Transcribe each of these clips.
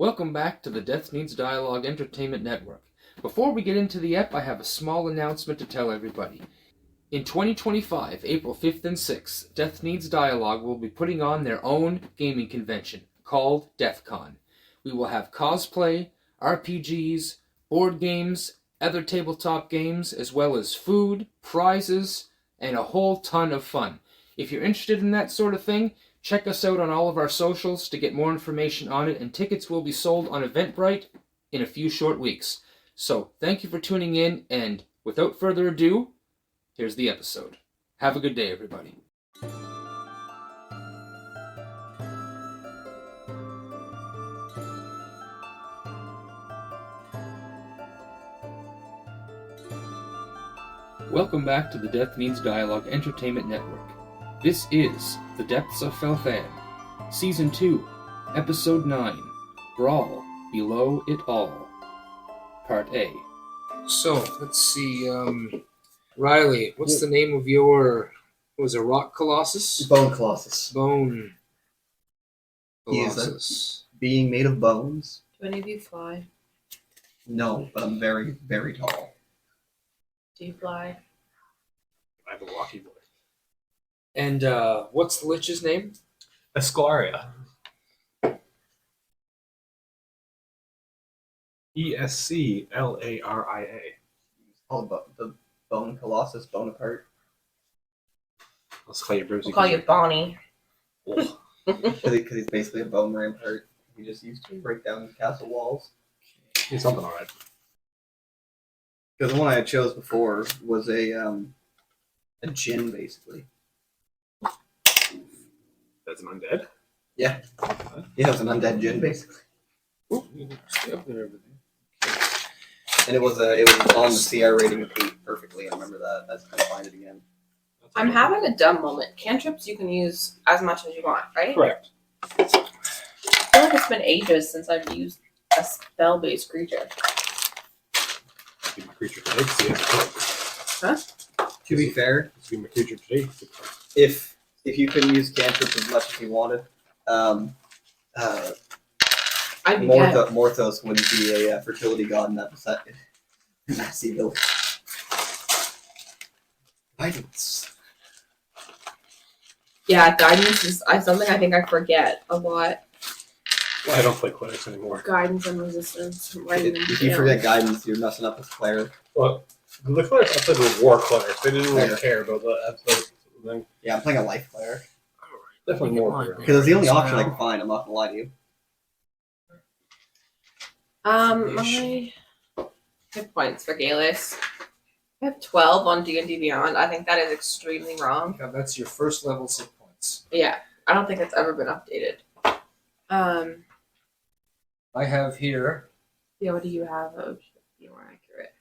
Welcome back to the Death Needs Dialogue Entertainment Network. Before we get into the ep, I have a small announcement to tell everybody. In 2025, April 5th and 6th, Death Needs Dialogue will be putting on their own gaming convention called DEFCON. We will have cosplay, RPGs, board games, other tabletop games, as well as food, prizes, and a whole ton of fun. If you're interested in that sort of thing, check us out on all of our socials to get more information on it, and tickets will be sold on Eventbrite in a few short weeks. So, thank you for tuning in, and without further ado, here's the episode. Have a good day, everybody. Welcome back to the Death Means Dialogue Entertainment Network. This is The Depths of Felthan, Season 2, Episode 9, Brawl, Below It All, Part A. So, let's see, Riley, what's the name of your, was it Rock Colossus? Bone Colossus. Bone He is Colossus. a being made of bones. Do any of you fly? No, but I'm very, very tall. Do you fly? I have a walkie boy. And what's the Lich's name? Esclaria. Esclaria. Called the Bone Colossus Bonaparte. Let's call you Bruce. We'll call you Bonnie. Because he's basically a bone rampart. He just used to break down castle walls. He's something alright. Because the one I chose before was a djinn, basically. That's an undead. Yeah. Yeah, it was an undead djinn, basically. Ooh, stay up there, everything. And it was on the CR rating of 8 perfectly. I remember that. I just couldn't find it again. I'm having a dumb moment. Cantrips you can use as much as you want, right? Correct. I feel like it's been ages since I've used a spell-based creature. Be my creature today. See, Huh? To be fair, be my creature today. if you couldn't use cantrips as much as you wanted, I'd be dead. Morthos wouldn't be a fertility god in that sea village. Guidance. Yeah, guidance is something I think I forget a lot. Well, I don't play clerics anymore. Guidance and resistance. Writing them If you down. forget guidance, you're messing up with cleric. Well, the clerics I played with war clerics. They didn't really Fair. care about that thing. Yeah, I'm playing a life cleric. Definitely more. Because it's the only option I can find, I'm not gonna lie to you. My hit points for Galus. I have 12 on D&D Beyond. I think that is extremely wrong. Yeah, that's your first level hit points. Yeah, I don't think it's ever been updated. I have here Yeah, what do you have? Oh, should be more accurate.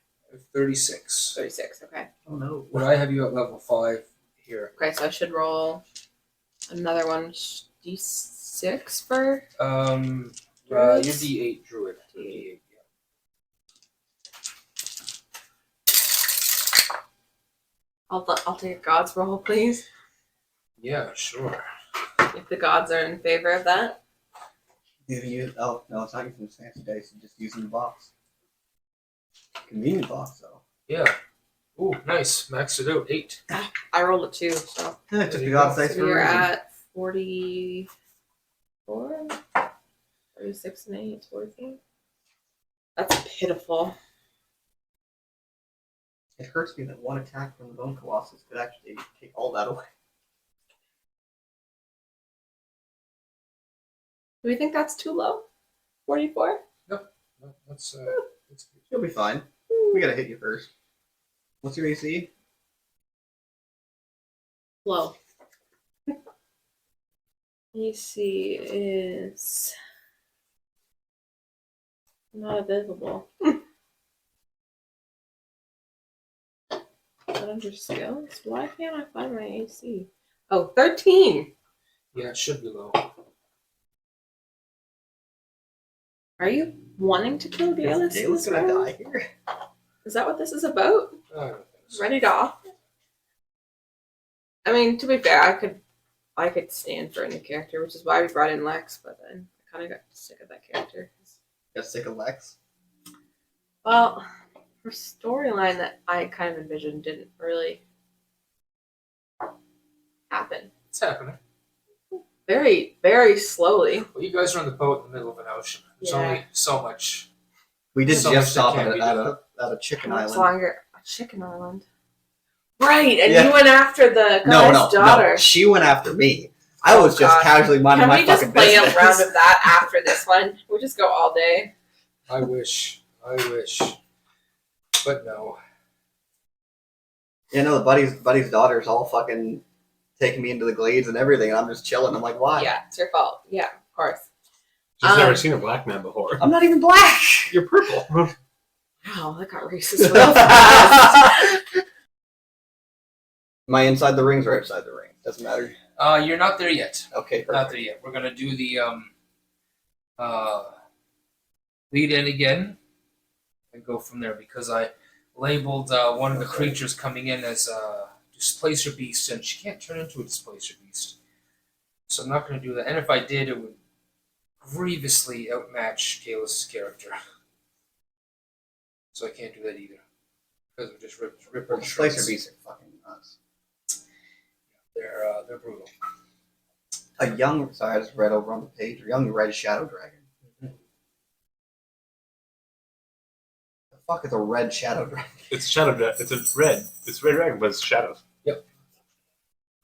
36. 36, okay. Oh no. But I have you at level 5 here. Okay, so I should roll another one. D6 for Your D8 druid. D8, yeah. I'll take a god's roll, please. Yeah, sure. If the gods are in favor of that. Oh, no, it's not using the fancy dice, you're just using the box. Convenient box, though. Yeah. Ooh, nice. Maxed it out. 8. I rolled a 2, so Just the god's dice so for a you're reason. at 44, 36 and 8, 14. That's pitiful. It hurts me that one attack from the Bone Colossus could actually take all that away. Do we think that's too low? 44? No, that's good. You'll be fine. We gotta hit you first. What's your AC? Low. AC is not available. Not under skills? Why can't I find my AC? Oh, 13! Yeah, it should be low. Are you wanting to kill Galus? Galen's gonna die here. Is that what this is about? I don't think so. Ready to off? I mean, to be fair, I could stand for any character, which is why we brought in Lex, but then I kind of got sick of that character. Got sick of Lex. Well, her storyline that I kind of envisioned didn't really happen. It's happening. Very, very slowly. Well, you guys are on the boat in the middle of an ocean. There's Yeah. only so much. We did So just much stop that at can't be a chicken Much island. longer. A chicken island. Right, and Yeah. you went after the guy's daughter. No. She went after me. I was just God. casually minding Can my we just fucking play business. a round of that after this one? We'll just go all day. I wish. But no. You know, the buddy's daughter's all fucking taking me into the glades and everything, and I'm just chilling. I'm like, why? Yeah, it's your fault. Yeah, of course. She's never seen a black man before. I'm not even black. You're purple. Wow, that got racist real fast. Am I inside the rings or outside the ring? Doesn't matter. You're not there yet. Okay, Not perfect. there yet. We're gonna do the lead in again and go from there because I labeled one of the creatures coming in as a displacer beast, and she can't turn into a displacer beast. So I'm not gonna do that. And if I did, it would grievously outmatch Kalis' character. So I can't do that either because we just rip her to Displacer shreds. beasts are fucking nuts. They're brutal. A young, sorry, I just read over on the page. A young red shadow dragon. Mhm. The fuck is a red shadow dragon? It's shadow. It's a red. It's red dragon, but it's shadows.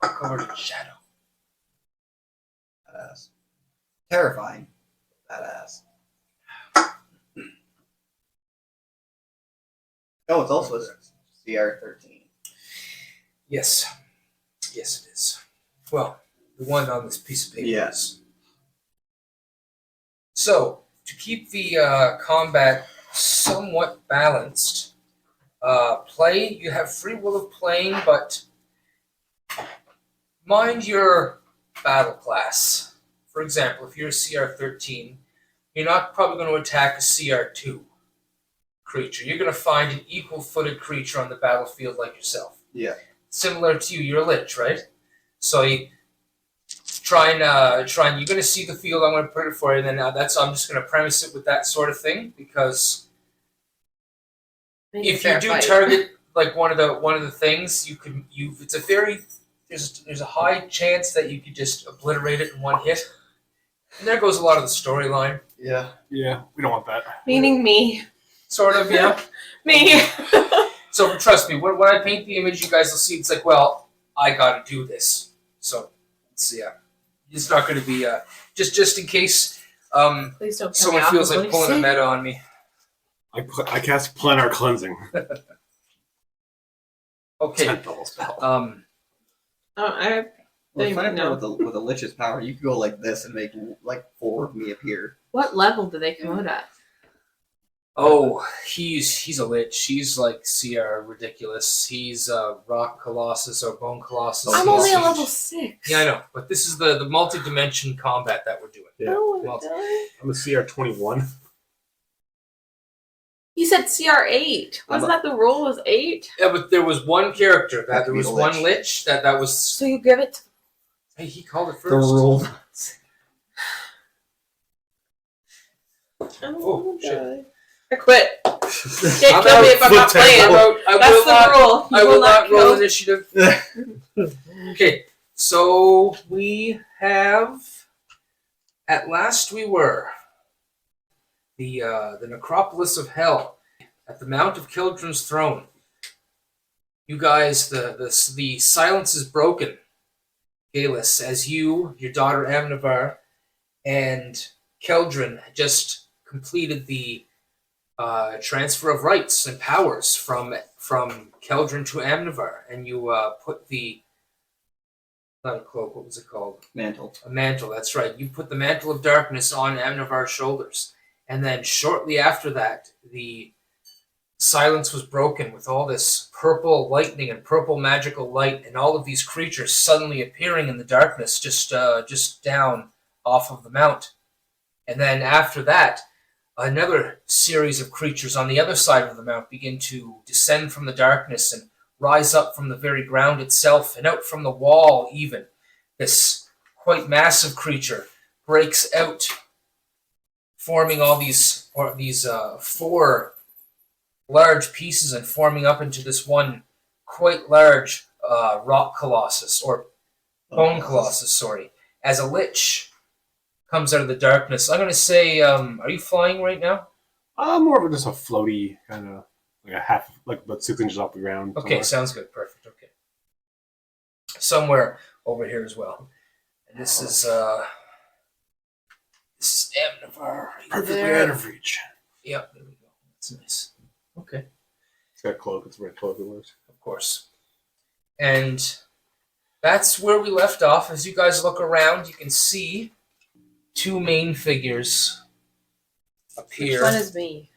Covered in shadow. Badass. Terrifying. Badass. Oh, it's also a CR13. Yes. Yes, it is. Well, the one on this piece of paper Yeah. is. So, to keep the combat somewhat balanced, you have free will of playing, but mind your battle class. For example, if you're a CR13, you're not probably going to attack a CR2 creature. You're going to find an equal-footed creature on the battlefield like yourself. Yeah. Similar to you, you're a lich, right? So you try and you're going to see the field. I'm going to put it for you. Then I'm just going to premise it with that sort of thing because if you do target like one of the things, there's a high chance that you could just obliterate it in one hit. And there goes a lot of the storyline. Yeah. Yeah, we don't want that. Meaning me. Sort of, yeah. Me. So trust me, when I paint the image, you guys will see it's like, well, I got to do this. So, yeah, it's not going to be just in case Please don't kill someone me feels off of like what pulling a you say. meta on me. I cast planar cleansing. Okay. Tentpole spell. Oh, I Well, the funny No. part with the Lich's power, you can go like this and make like 4 of me appear. what level do they come out at? Oh, he's a lich. He's like CR ridiculous. He's rock colossus or bone colossus. I'm He's only a huge. level 6. Yeah, I know, but this is the multi-dimension combat that we're doing. Yeah. Oh, Well, I'm a CR21. you said CR8. Wasn't that the rule was 8? Yeah, but there was one character Had that to there be was the one lich. lich that was. So you give it to Hey, he called it first. The rule. Oh, shit. I quit. Can't I'm kill me out. if I'm not Flip playing. table. That's the rule. I You will not roll kill. initiative. Okay, so we have. At last, we were the Necropolis of Hell at the Mount of Kildren's throne. You guys, the silence is broken. Galus, as you, your daughter Amnavar, and Keldrin just completed the transfer of rights and powers from Keldrin to Amnavar, and you put the not a cloak. What was it called? Mantle. A mantle. That's right. You put the mantle of darkness on Amnavar's shoulders, and then shortly after that, the silence was broken with all this purple lightning and purple magical light, and all of these creatures suddenly appearing in the darkness, just down off of the mount. And then after that, another series of creatures on the other side of the mount begin to descend from the darkness and rise up from the very ground itself and out from the wall even. This quite massive creature breaks out forming all these four large pieces and forming up into this one quite large rock colossus, or bone colossus, sorry, as a lich comes out of the darkness. I'm going to say, are you flying right now? More of just a floaty kind of like a half, like about 6 inches off the ground. Okay, somewhere. sounds good. Perfect. Okay. Somewhere over here as well. And this is Amnivar. Perfectly out of reach. Yep, there we go. That's nice. Okay. It's got a cloak. It's a red cloak. It works. Of course. And that's where we left off. As you guys look around, you can see two main figures appear. Which one is me?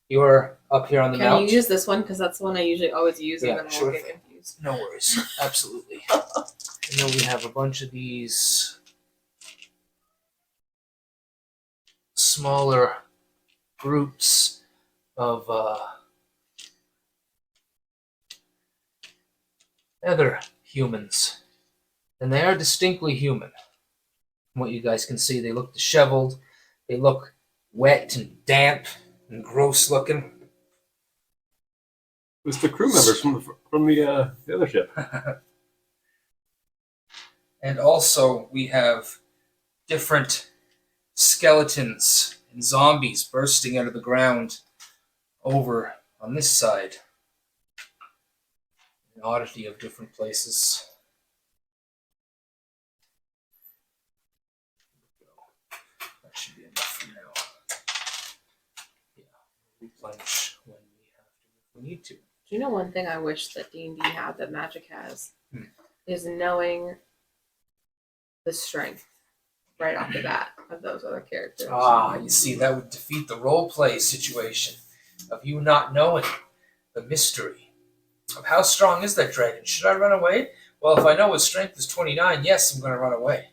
You're up here on the Can mount. you use this one? Because that's the one I usually always use, Yeah, and then sure. we'll get confused. No worries. Absolutely. And then we have a bunch of these smaller groups of other humans. And they are distinctly human. From what you guys can see, they look disheveled. They look wet and damp and gross looking. It's the crew members from the other ship. And also, we have different skeletons and zombies bursting out of the ground over on this side. An oddity of different places. That should be enough for now. Yeah, replenish when we have to, if we need to. Do you know one thing I wish that D&D had that Magic has? Hmm. Is knowing the strength right off the bat of those other characters. Ah, you see, that would defeat the roleplay situation of you not knowing the mystery of how strong is that dragon. Should I run away? Well, if I know his strength is 29, yes, I'm going to run away.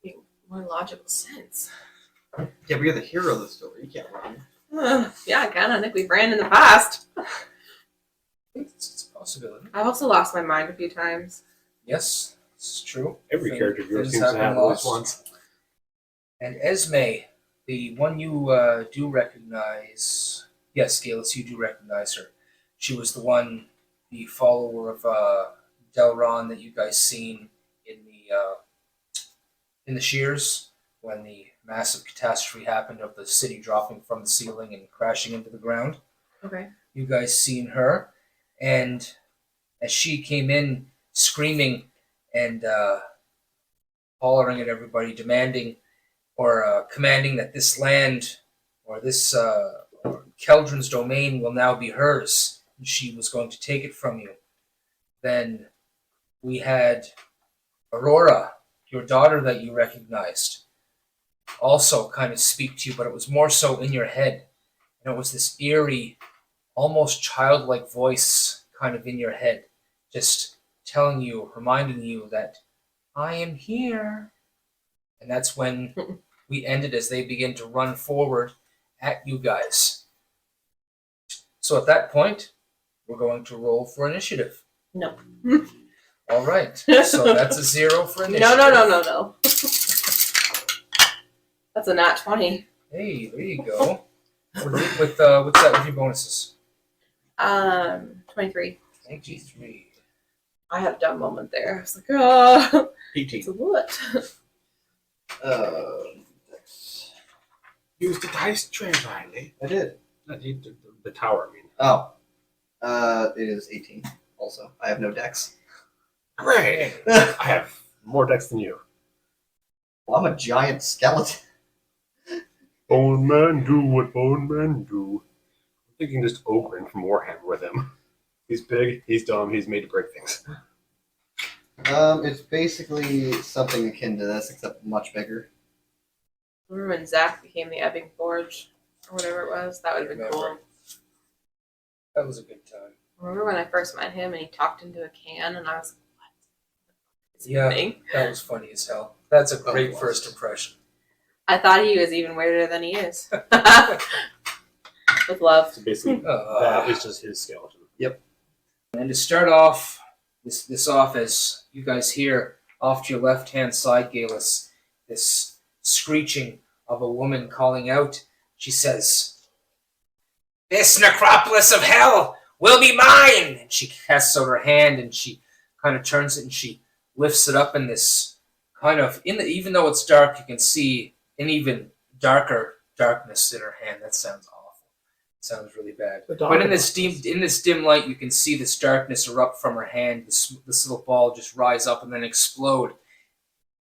That would make more logical sense. Yeah, but you're the hero of the story. You can't run. Yeah, I can. I think we've ran in the past. It's a possibility. I've also lost my mind a few times. Yes, it's true. Every character viewer Things seems to been have at least once. And Esme, the one you do recognize, yes, Galus, you do recognize her. She was the one, the follower of Delron that you guys seen in the Shears when the massive catastrophe happened of the city dropping from the ceiling and crashing into the ground. Okay. You guys seen her, and as she came in screaming and hollering at everybody, demanding or commanding that this land or this Keldron's domain will now be hers, and she was going to take it from you. Then we had Aurora, your daughter that you recognized, also kind of speak to you, but it was more so in your head. And it was this eerie, almost childlike voice kind of in your head, just telling you, reminding you that I am here. And that's when we ended as they begin to run forward at you guys. So at that point, we're going to roll for initiative. No. All right. So that's a 0 for initiative. No. That's a nat 20. Hey, there you go. What's that with your bonuses? 23. 93. I had a dumb moment there. I was like, oh, 18. it's a what? Use the dice tray, Riley. I did. Not the tower, I mean. Oh. It is 18 also. I have no dex. Great! I have more decks than you. Well, I'm a giant skeleton. Bone man do what bone men do. I'm thinking just Ogren from Warhammer with him. He's big, he's dumb, he's made to break things. It's basically something akin to this, except much bigger. Remember when Zach became the Ebbing Forge? Or whatever it was? That would have been cool. That was a good time. Remember when I first met him and he talked into a can and I was like, what is Yeah. happening? That was funny as hell. That's a great it was. first impression. I thought he was even weirder than he is. With love. So basically, Uh, that is just his skeleton. And to start off this off, as you guys hear off to your left-hand side, Galus, this screeching of a woman calling out. She says, "This necropolis of hell will be mine!" And she casts out her hand and she kind of turns it and she lifts it up in this kind of, even though it's dark, you can see an even darker darkness in her hand. That sounds awful. It sounds really bad. But in this dim light, you can see this darkness erupt from her hand. This little ball just rise up and then explode,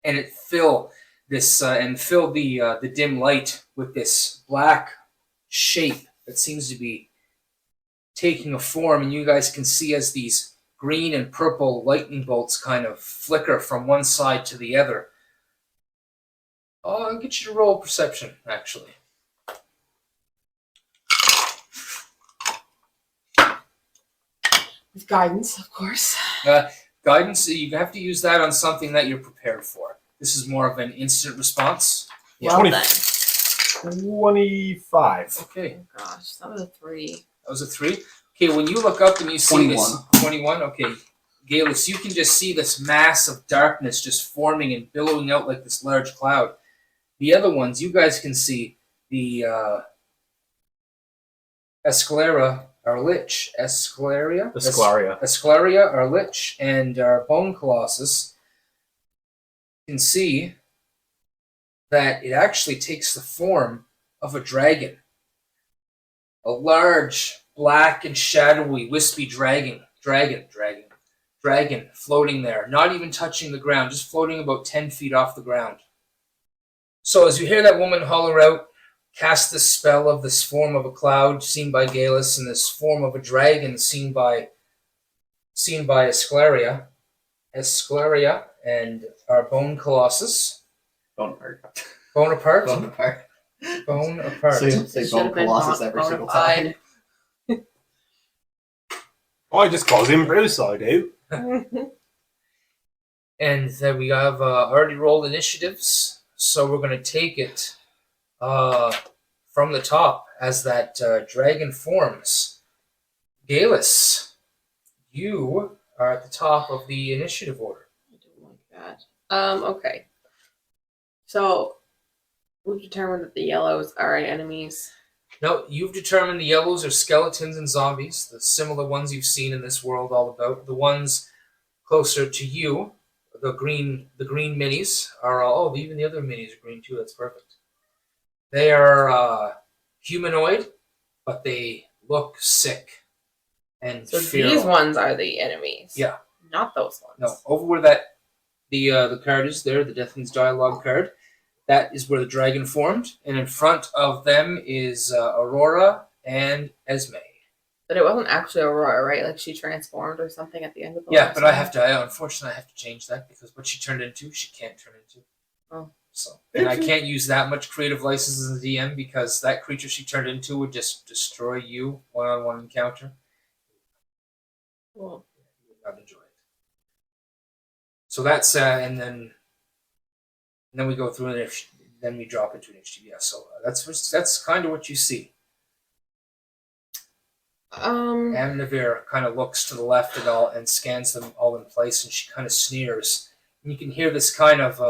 and it fill the dim light with this black shape that seems to be taking a form. And you guys can see as these green and purple lightning bolts kind of flicker from one side to the other. I'll get you to roll perception, actually. With guidance, of course. Guidance, you have to use that on something that you're prepared for. This is more of an instant response. Well 20. then. 25. Okay. Oh gosh, that was a 3. That was a 3. Okay, when you look up and you see 21. this 21, okay, Galus, you can just see this mass of darkness just forming and billowing out like this large cloud. The other ones, you guys can see the Esclera, our Lich, Esclaria, our Lich, and our Bone Colossus. You can see that it actually takes the form of a dragon. A large, black and shadowy, wispy dragon floating there, not even touching the ground, just floating about 10 feet off the ground. So as you hear that woman holler out, cast this spell of this form of a cloud seen by Galus and this form of a dragon seen by Esclaria and our Bone Colossus. Bonaparte. Bonaparte. Bonaparte. Bonaparte. Say Bone Colossus every single time. I just calls him Bruce, I do. And then we have already rolled initiatives, so we're going to take it from the top as that dragon forms. Galus, you are at the top of the initiative order. I don't like that. Okay. So we've determined that the yellows are our enemies. No, you've determined the yellows are skeletons and zombies, the similar ones you've seen in this world all about. The ones closer to you, the green minis are all. Oh, even the other minis are green too. That's perfect. They are humanoid, but they look sick and So feral. these ones are the enemies. Yeah. Not those ones. No, over where the card is there, the Death Means Dialogue card. That is where the dragon formed, and in front of them is Aurora and Esme. But it wasn't actually Aurora, right? Like she transformed or something at the end of the Yeah, last but one. unfortunately, I have to change that because what she turned into, she can't turn into. Oh. So, and I can't use that much creative license as a DM because that creature she turned into would just destroy you one-on-one encounter. Cool. You would not enjoy it. So that's and then we go through it. Then we drop into an HTTP. Yeah, so that's kind of what you see. Amnavir kind of looks to the left and scans them all in place, and she kind of sneers. And you can hear this kind of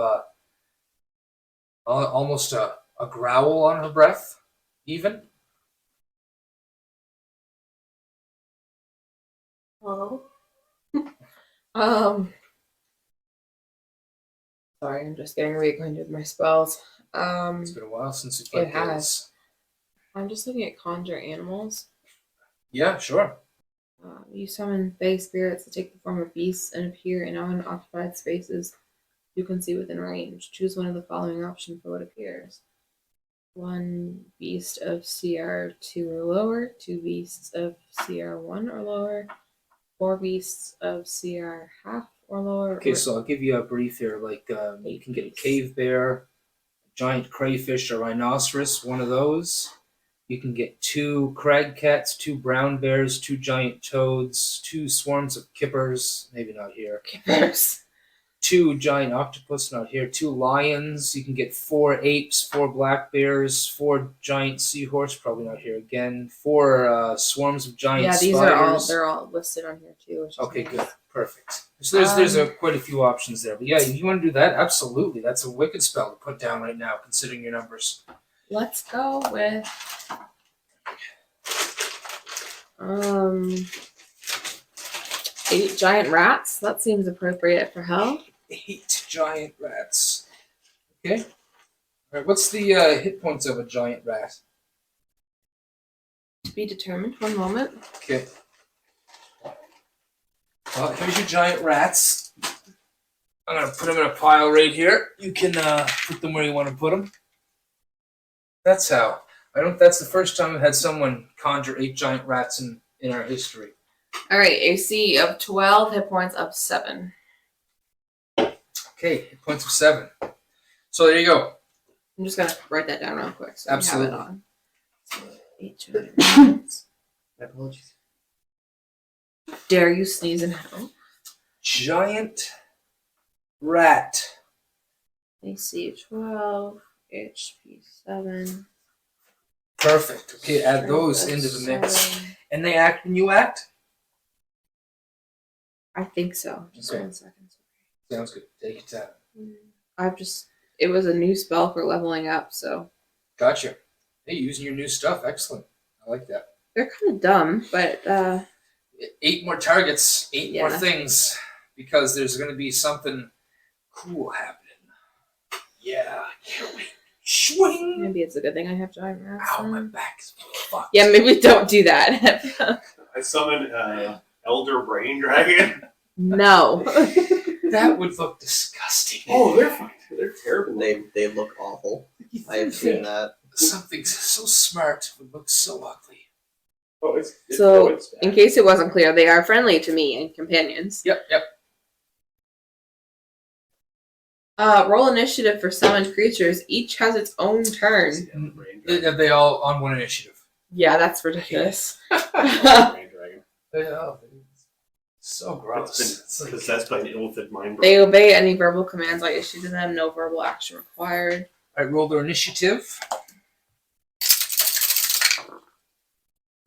almost a growl on her breath, even. Hello? Sorry, I'm just getting reacquainted with my spells. It's been a while since we played It has. this. I'm just looking at conjure animals. Yeah, sure. You summon fey spirits that take the form of beasts and appear in unoccupied spaces you can see within range. Choose one of the following options for what appears. 1 beast of CR2 or lower, 2 beasts of CR1 or lower, 4 beasts of CR half or lower. Okay, so I'll give you a brief here. Like, you can get a cave bear, a giant crayfish, a rhinoceros, one of those. You can get 2 crag cats, 2 brown bears, 2 giant toads, 2 swarms of kippers, maybe not here. Kippers. 2 giant octopus, not here. 2 lions. You can get 4 apes, 4 black bears, 4 giant seahorse, probably not here again. 4 swarms of giant Yeah, these spiders. they're all listed on here too. Which is Okay, nice. good, perfect. So there's quite a few options there. But yeah, if you want to do that, absolutely. That's a wicked spell to put down right now, considering your numbers. Let's go with 8 giant rats. That seems appropriate for hell. 8 giant rats. Okay. All right. What's the hit points of a giant rat? To be determined. One moment. Okay. Well, here's your giant rats. I'm gonna put them in a pile right here. You can put them where you want to put them. That's how. That's the first time I've had someone conjure 8 giant rats in our history. All right, AC of 12, hit points of 7. Okay, hit points of 7. So there you go. I'm just gonna write that down real quick so Absolutely. we have it on. So 8 giant rats. My apologies. Dare you sneeze in hell? Giant rat. AC 12, HP 7. Perfect. Okay, add those Strength into of the mix. 7. And they act when you act? I think so. Just Okay. 1 second. Sounds good. Take your time. It was a new spell for leveling up, so Gotcha. Hey, using your new stuff. Excellent. I like that. they're kind of dumb, but 8 more targets, 8 more Yeah. things, because there's going to be something cool happening. Yeah, can't wait. Swing! maybe it's a good thing I have giant rats. Ow, my then. back's fucked. Yeah, maybe don't do that. I summon Elder Brain Dragon. No. That would look disgusting. Oh, they're fine. They're terrible. They look awful. I have seen that. Something so smart would look so ugly. Oh, it's So, it's bad. in case it wasn't clear, they are friendly to me and companions. Yep. Roll initiative for summoned creatures. Each has its own turn. Elder Brain Dragon. Are they all on one initiative? Yeah, that's ridiculous. Elder Brain Dragon. Oh, so gross. It's been possessed by an ill-fed mind. They obey any verbal commands I issue to them. No verbal action required. All right, roll their initiative.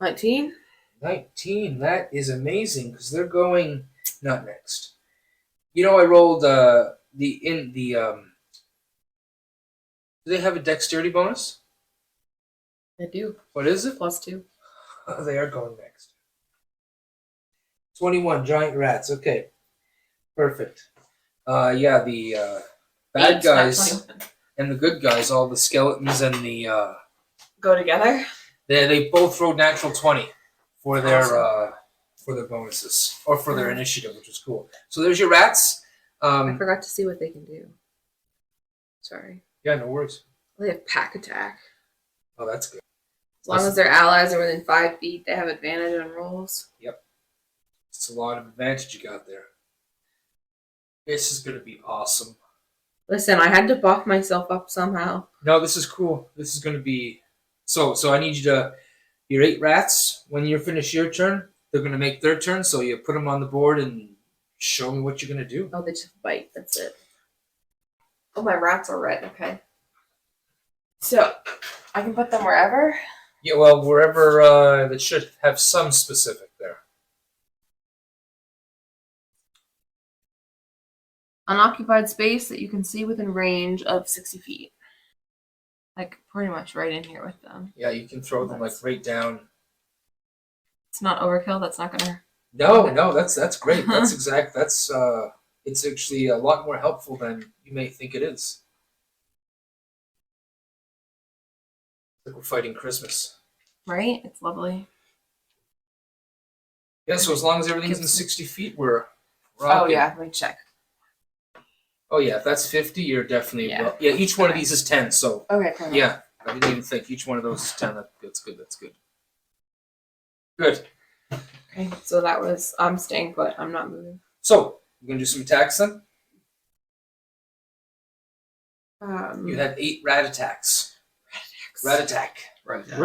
19. 19. That is amazing because they're going not next. You know, I rolled do they have a dexterity bonus? I do. What is it? +2. They are going next. 21 giant rats. Okay, perfect. Yeah, the bad 8, not guys 21. and the good guys, all the skeletons and the Go together. they both rolled natural 20 for their Awesome. for their bonuses or for their initiative, which is cool. So there's your rats. I forgot to see what they can do. Sorry. Yeah, no worries. They have pack attack. Oh, that's good. As long as their allies are within 5 feet, they have advantage on rolls. It's a lot of advantage you got there. This is gonna be awesome. Listen, I had to buff myself up somehow. No, this is cool. This is gonna be so I need you to your 8 rats, when you finish your turn, they're gonna make their turn, so you put them on the board and show me what you're gonna do. Oh, they just bite. That's it. Oh, my rats are red. Okay. So, I can put them wherever? Yeah, well, wherever that should have some specific there. Unoccupied space that you can see within range of 60 feet. Like, pretty much right in here with them. Yeah, you can throw them like right down. It's not overkill. That's not gonna... No, that's great. That's exact. That's it's actually a lot more helpful than you may think it is. Like we're fighting Christmas. Right? It's lovely. Yeah, so as long as everything's in 60 feet, we're all Oh, good. yeah. Let me check. Oh yeah, if that's 50, you're definitely Yeah. yeah. Each one of these is 10, so Okay, perfect. yeah. I didn't even think each one of those is 10. That's good. That's good. Good. Okay, so that was... I'm staying put. I'm not moving. So we're gonna do some attacks then. You have 8 rat attacks. Rat attack. Right. Oh,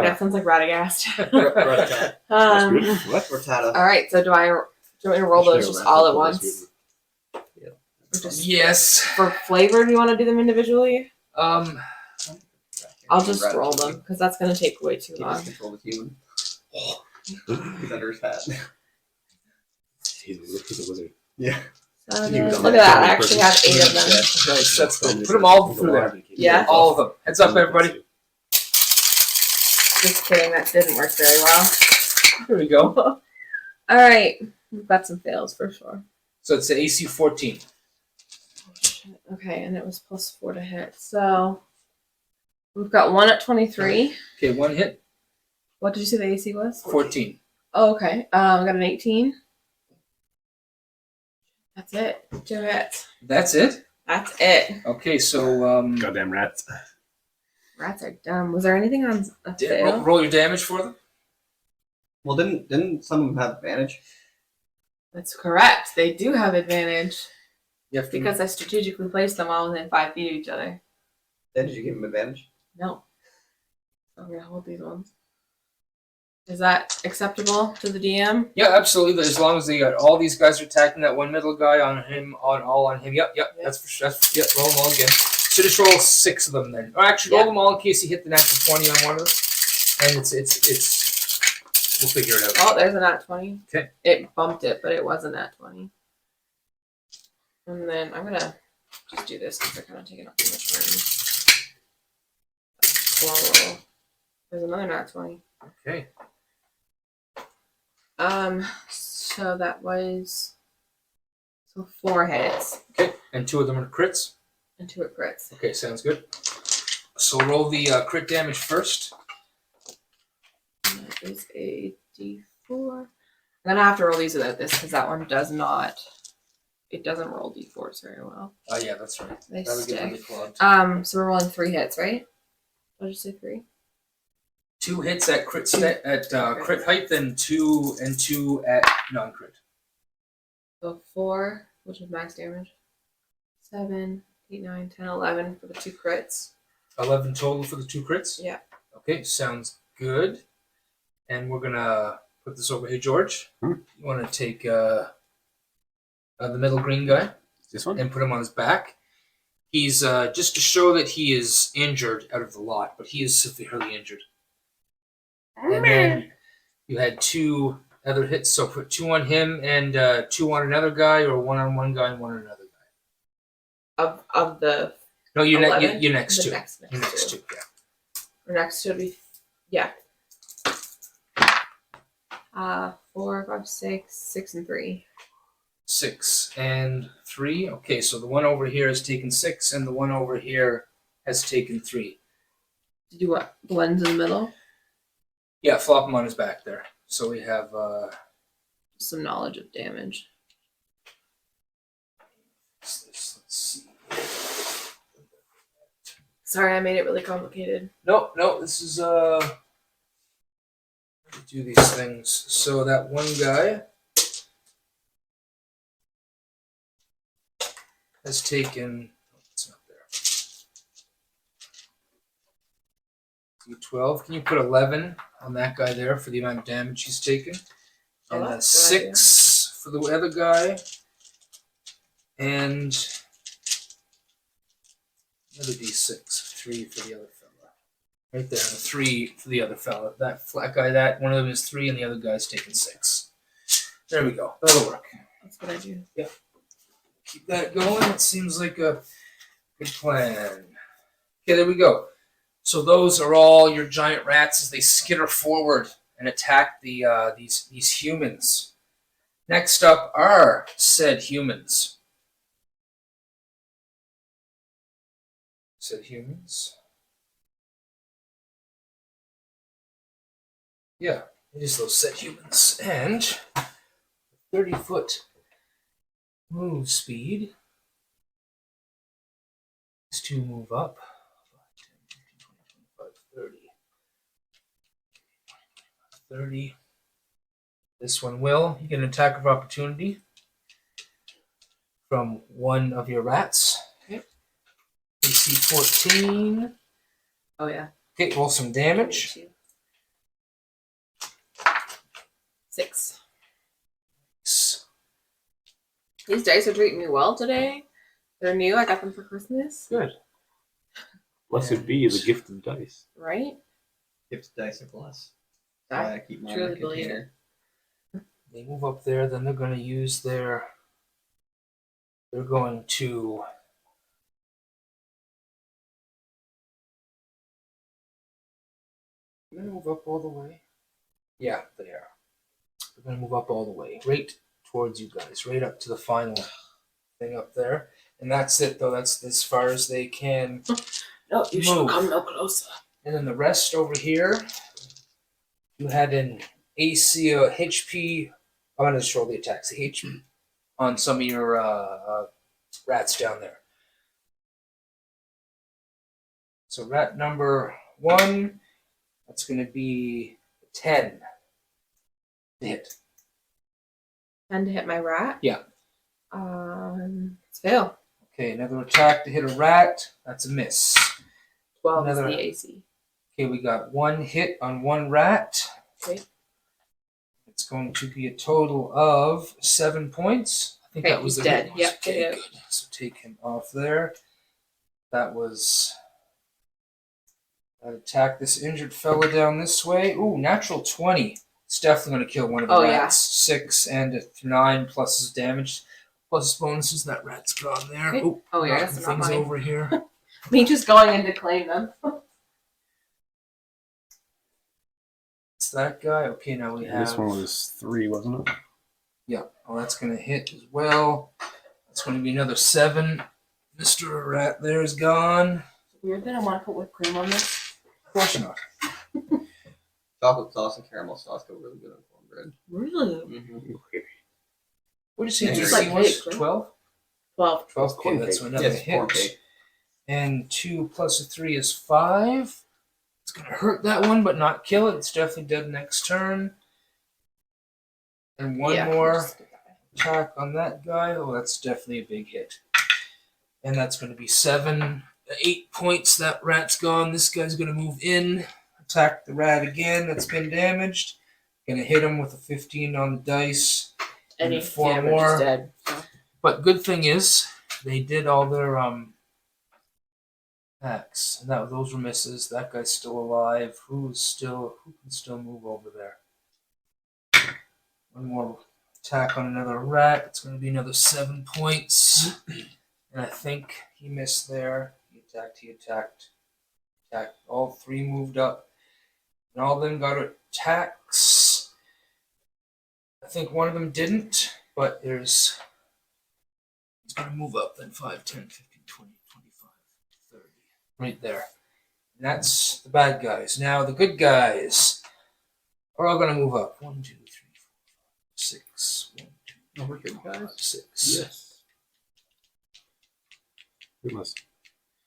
that sounds like Radagast. That's good. What? Rattata. All right, so do I want me to roll those just all at once? Just Yes. for flavor, do you want to do them individually? Um. I'll just roll them because that's going to take way too He long. just controlled the human. He's under his hat. He's a wizard. Yeah. Look at He was on that. that I actually have 8 of them. Nice. That's good. Put them all through there. Yeah. All of them. Heads up, everybody. Just kidding. That didn't work very well. Here we go. All right. We've got some fails for sure. So it's an AC 14. Oh, shit. Okay, and it was +4 to hit. So we've got 1 at 23. Okay, one hit. What did you say the AC was? 14. Oh, okay. We got an 18. That's it. 2 hits. That's it? That's it. Okay, so Goddamn rats. Rats are dumb. Was there anything on a fail? roll your damage for them. Well, didn't some of them have advantage? That's correct. They do have advantage You have to because I strategically placed them all within 5 feet of each other. Then did you give them advantage? No. I'm gonna hold these ones. Is that acceptable to the DM? Yeah, absolutely. As long as they got all these guys are attacking that one middle guy on him, on him. Yep. That's for sure. Yep, roll them all again. So just roll 6 of them then. Or actually, roll them all in case you hit the natural 20 on one of them. And it's. We'll figure it out. Oh, there's a nat 20. Okay. It bumped it, but it wasn't nat 20. And then I'm gonna just do this because they're kind of taking up too much room. Roll. There's another nat 20. Okay. So that was 4 hits Okay, and 2 of them are crits. and 2 at crits. Okay, sounds good. So roll the crit damage first. And that is a d4. I'm gonna have to roll these without this because that one does not. It doesn't roll d4s very well. Oh yeah, that's right. They That would get really stick. clubbed. So we're rolling 3 hits, right? What did you say 3? 2 hits at crit crit height, then 2 and 2 at non-crit. So 4, which is max damage. 7, 8, 9, 10, 11 for the 2 crits. 11 total for the 2 crits? Yeah. Okay, sounds good. And we're gonna put this over here, George. You want to take the middle green guy This one? and put him on his back. He's just to show that he is injured out of the lot, but he is severely injured. And then you had 2 other hits, so put 2 on him and 2 on another guy, or 1 on one guy and 1 on another guy. Of the No, you're 11? next The to. next You're next to, yeah. Or next to be, yeah. 4, 5, 6, and 3. 6 and 3. Okay, so the one over here has taken 6, and the one over here has taken 3. Did you what? The ones in the middle? Yeah, flop him on his back there. So we have Some knowledge of damage. let's see. Sorry, I made it really complicated. No, this is do these things. So that one guy has taken. Oh, it's not there. D12. Can you put 11 on that guy there for the amount of damage he's taken? Oh, And that's a good 6 for the other guy. And another D6. 3 for the other fella. Right there. And a 3 for the other fella. That flat guy, that one of them is 3 and the other guy's taken 6. There we go. That'll work. That's what I do. Keep that going. It seems like a good plan. Okay, there we go. So those are all your giant rats as they skitter forward and attack these humans. Next up are said humans. Said humans. Yeah, it is those said humans. And 30-foot move speed is to move up. 5, 10, 15, 20, 25, 30. 30. This one will. You get an attack of opportunity from one of your rats. Okay. AC 14. Oh, yeah. Okay, roll some damage. 6. These dice are treating me well today. They're new. I got them for Christmas. Good. Blessed be the gift of dice. Right? Gives dice are blessed. I Why I keep mine in truly a believe container. They move up there, then they're going to use their. They're going to. They're going to move up all the way. Yeah, they are. They're going to move up all the way, right towards you guys, right up to the final thing up there. And that's it, though. That's as far as they can. No, you should Move. come no closer. And then the rest over here, you had an AC, HP. I'm going to just roll the attacks. The HP on some of your rats down there. So rat number 1, that's going to be 10 to hit. 10 to hit my rat? Yeah. It's fail. Okay, another attack to hit a rat. That's a miss. 12 Another- is the AC. Okay, we got 1 hit on 1 rat. Okay. It's going to be a total of 7 points. I think Okay, that was he's the dead. hit. Yep, Okay, yeah. good. So take him off there. That was that attack. This injured fella down this way. Ooh, natural 20. It's definitely going to kill one of the Oh, yeah. rats. 6 and a 9 plus his damage. Plus his bonuses. That rat's gone there. Okay. Ooh, Oh, yeah, knocking that's not things mine. over here. Me just going in to claim them. It's that guy. Okay, now we have. This one was 3, wasn't it? Yeah, well, that's going to hit as well. That's going to be another 7. Mr. Rat there is gone. Weird that I want to put whipped cream on this. Of course not. Chocolate sauce and caramel sauce go really good on cornbread. Really? Mm-hmm. Okay. What did you say? Yeah, DC it's like was cake, right? 12? 12. 12. Okay, corn that's cake. another Yes, corn hit. cake. And 2 plus a 3 is 5. It's going to hurt that one, but not kill it. It's definitely dead next turn. And one Yeah, more just get that way. attack on that guy. Oh, that's definitely a big hit. And that's going to be 8 points. That rat's gone. This guy's going to move in, attack the rat again. That's been damaged. Going to hit him with a 15 on the dice. Any 4 damage more. is dead. So. But good thing is, they did all their attacks. And those were misses. That guy's still alive. Who can still move over there? One more attack on another rat. It's going to be another 7 points. And I think he missed there. He attacked. All 3 moved up. And all of them got attacks. I think one of them didn't, but he's going to move up then 5, 10, 15, 20, 25, 30. Right there. And that's the bad guys. Now the good guys are all going to move up. 1, 2, 3, 4, 5, 6. 1, 2, Oh, we're good, 5, guys. 6. Yes. We must.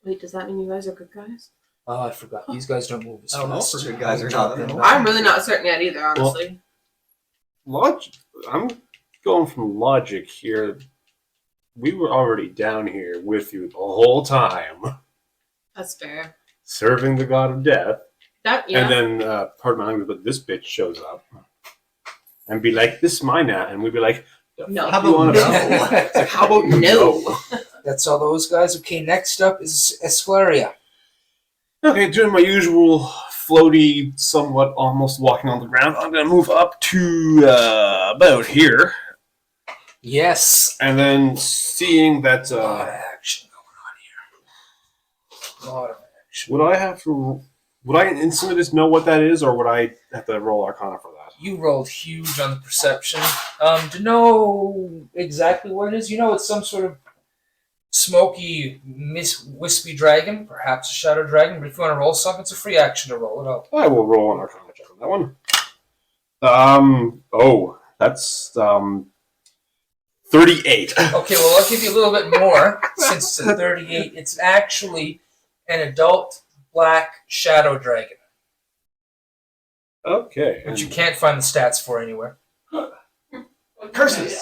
Wait, does that mean you guys are good guys? Oh, I forgot. These guys don't move as I don't know if fast. we're good guys or I'll not. drop them I'm really not certain yet either, honestly. I'm going from logic here. We were already down here with you the whole time, That's fair. serving the god of death. That yeah. And then, pardon my language, but this bitch shows up and be like, "This is mine now," and we'd be like, "The No. fuck How you want about to no? It's like, how about you No. no?" That's all those guys. Okay, next up is Esclaria. Okay, doing my usual floaty, somewhat almost walking on the ground. I'm gonna move up to about here, Yes. and then seeing that, A lot of action going on here. A lot of action. would I have to? Would I instantly just know what that is, or would I have to roll Arcana for that? You rolled huge on the perception. To know exactly what it is, it's some sort of smoky, wispy dragon, perhaps a shadow dragon. But if you want to roll something, it's a free action to roll it up. I will roll an Arcana check on that one. Oh, that's 38. Okay, well, I'll give you a little bit more since it's a 38. It's actually an adult black shadow dragon, Okay. which you can't find the stats for anywhere. Curses.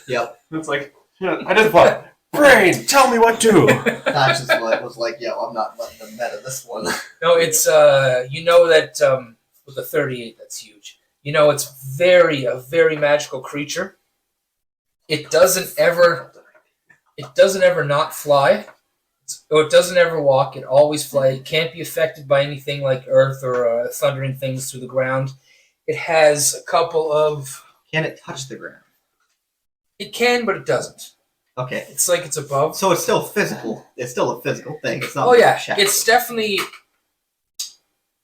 Yep. It's like, identify. Brain, tell me what to. That's just what it was like, yo, I'm not letting them meta this one. No, it's that with a 38, that's huge. It's a very magical creature. It doesn't ever It doesn't ever not fly. It doesn't ever walk. It always flies. It can't be affected by anything like earth or thundering things through the ground. It has a couple of... Can it touch the ground? It can, but it doesn't. Okay. It's like it's above. So it's still physical. It's still a physical thing. It's not. Oh yeah, shadow. it's definitely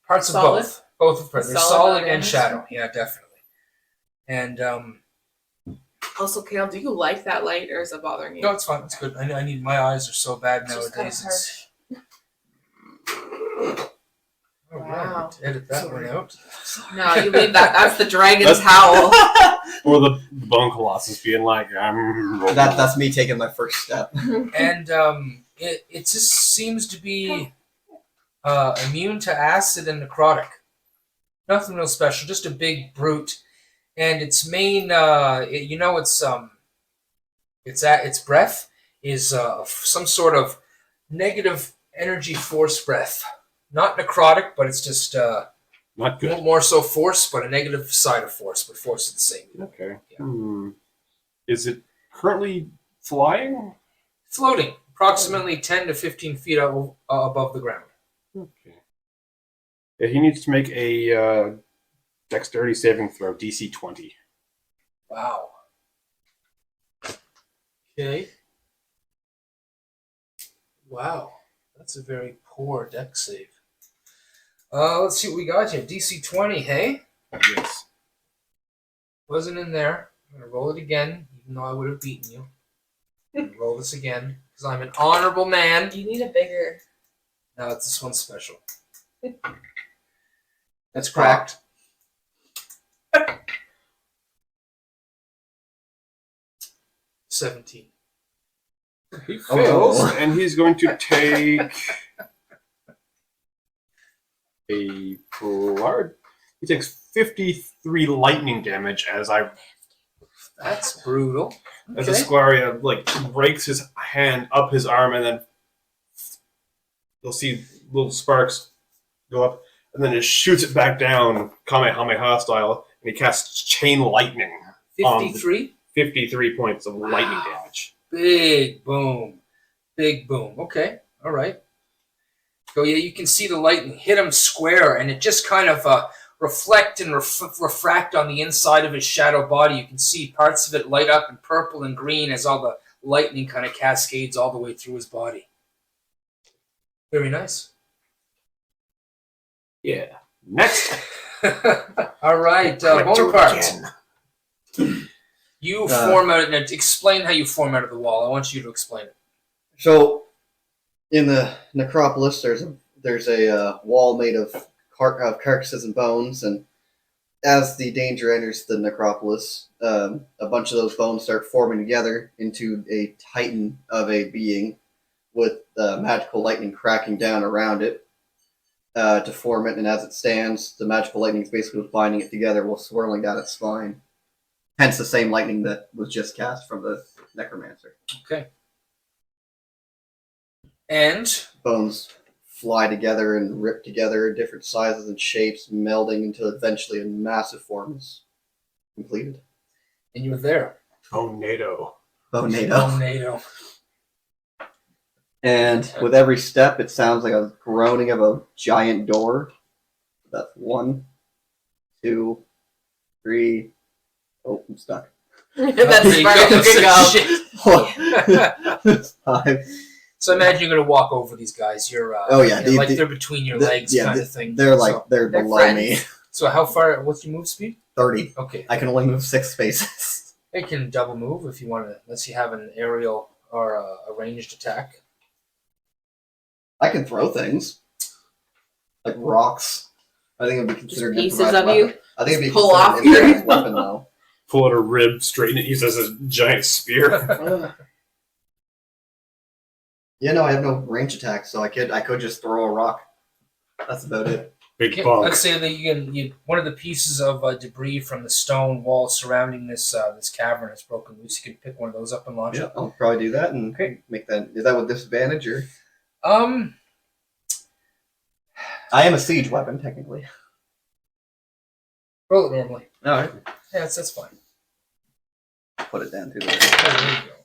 parts Solid? of both. Both of them. They're Solid solid and damage? shadow. Yeah, definitely. And Also, Kale, do you like that light, or is it bothering you? no, it's fine. It's good. I need. My eyes are so bad It's just nowadays. kinda It's... All Wow. right, edit that one out. No, you leave that. That's the dragon's howl. Or the Bone Colossus being like, That's me taking my first step. And it just seems to be immune to acid and necrotic. Nothing real special. Just a big brute. And its main, its breath is some sort of negative energy force breath. Not necrotic, but it's just not good. more so force, but a negative side of force, but force is the same. Okay. Yeah. Is it currently flying? Floating, approximately 10 to 15 feet above the ground. Okay. Yeah, he needs to make a dexterity saving throw, DC 20. Wow. Okay. Wow. That's a very poor dex save. Let's see what we got here. DC 20, hey? Yes. Wasn't in there. I'm going to roll it again, even though I would have beaten you. I'm going to roll this again, because I'm an honorable man. You need a bigger. No, this one's special. That's cracked. 17. He fails, Oh. and he's going to take a large. He takes 53 lightning damage as That's brutal. as Esquaria breaks his hand up his arm, and then you'll see little sparks go up, and then it shoots it back down, Kamehameha style, and he casts chain lightning. 53? 53 points of lightning damage. Big boom. Big boom. Okay. All right. So yeah, you can see the lightning hit him square, and it just kind of reflect and refract on the inside of his shadow body. You can see parts of it light up in purple and green as all the lightning kind of cascades all the way through his body. Very nice. Yeah. Next. All right, Bonaparte. You formatted it. Explain how you formatted the wall. I want you to explain it. So, in the Necropolis, there's a wall made of carcasses and bones, and as the danger enters the Necropolis, a bunch of those bones start forming together into a titan of a being, with magical lightning cracking down around it to form it. And as it stands, the magical lightning is basically binding it together while swirling down its spine. Hence the same lightning that was just cast from the necromancer. Okay. And Bones fly together and rip together, different sizes and shapes, melding until eventually a massive form is completed. you're there. Tornado. Bonado. And with every step, it sounds like a groaning of a giant door. That's 1, 2, 3. Oh, I'm stuck. That's There you go. Shit. 5. So imagine you're going to walk over these guys. You're Oh, yeah, they're between your legs, kind of thing. They're So- they're They're below friends. me. So how far? What's your move speed? 30. Okay, I can only move 6 spaces. you can double move if you want to. Unless you have an aerial or a ranged attack. I can throw things like rocks. I think it'd be considered an pieces improvised of you? weapon. I think it'd be Pull considered off an your- improvised weapon though. Pull out a rib, straighten it, use it as a giant spear. Yeah, no, I have no range attack, so I could just throw a rock. That's about it. Big Okay, bunk. let's say that you one of the pieces of debris from the stone wall surrounding this cavern is broken loose. You can pick one of those up and launch Yeah, it. I'll probably do that and make that. Is that with disadvantage or? I am a siege weapon technically. Roll it normally. All right, Yeah, that's fine. put it down through there. Oh, there you go.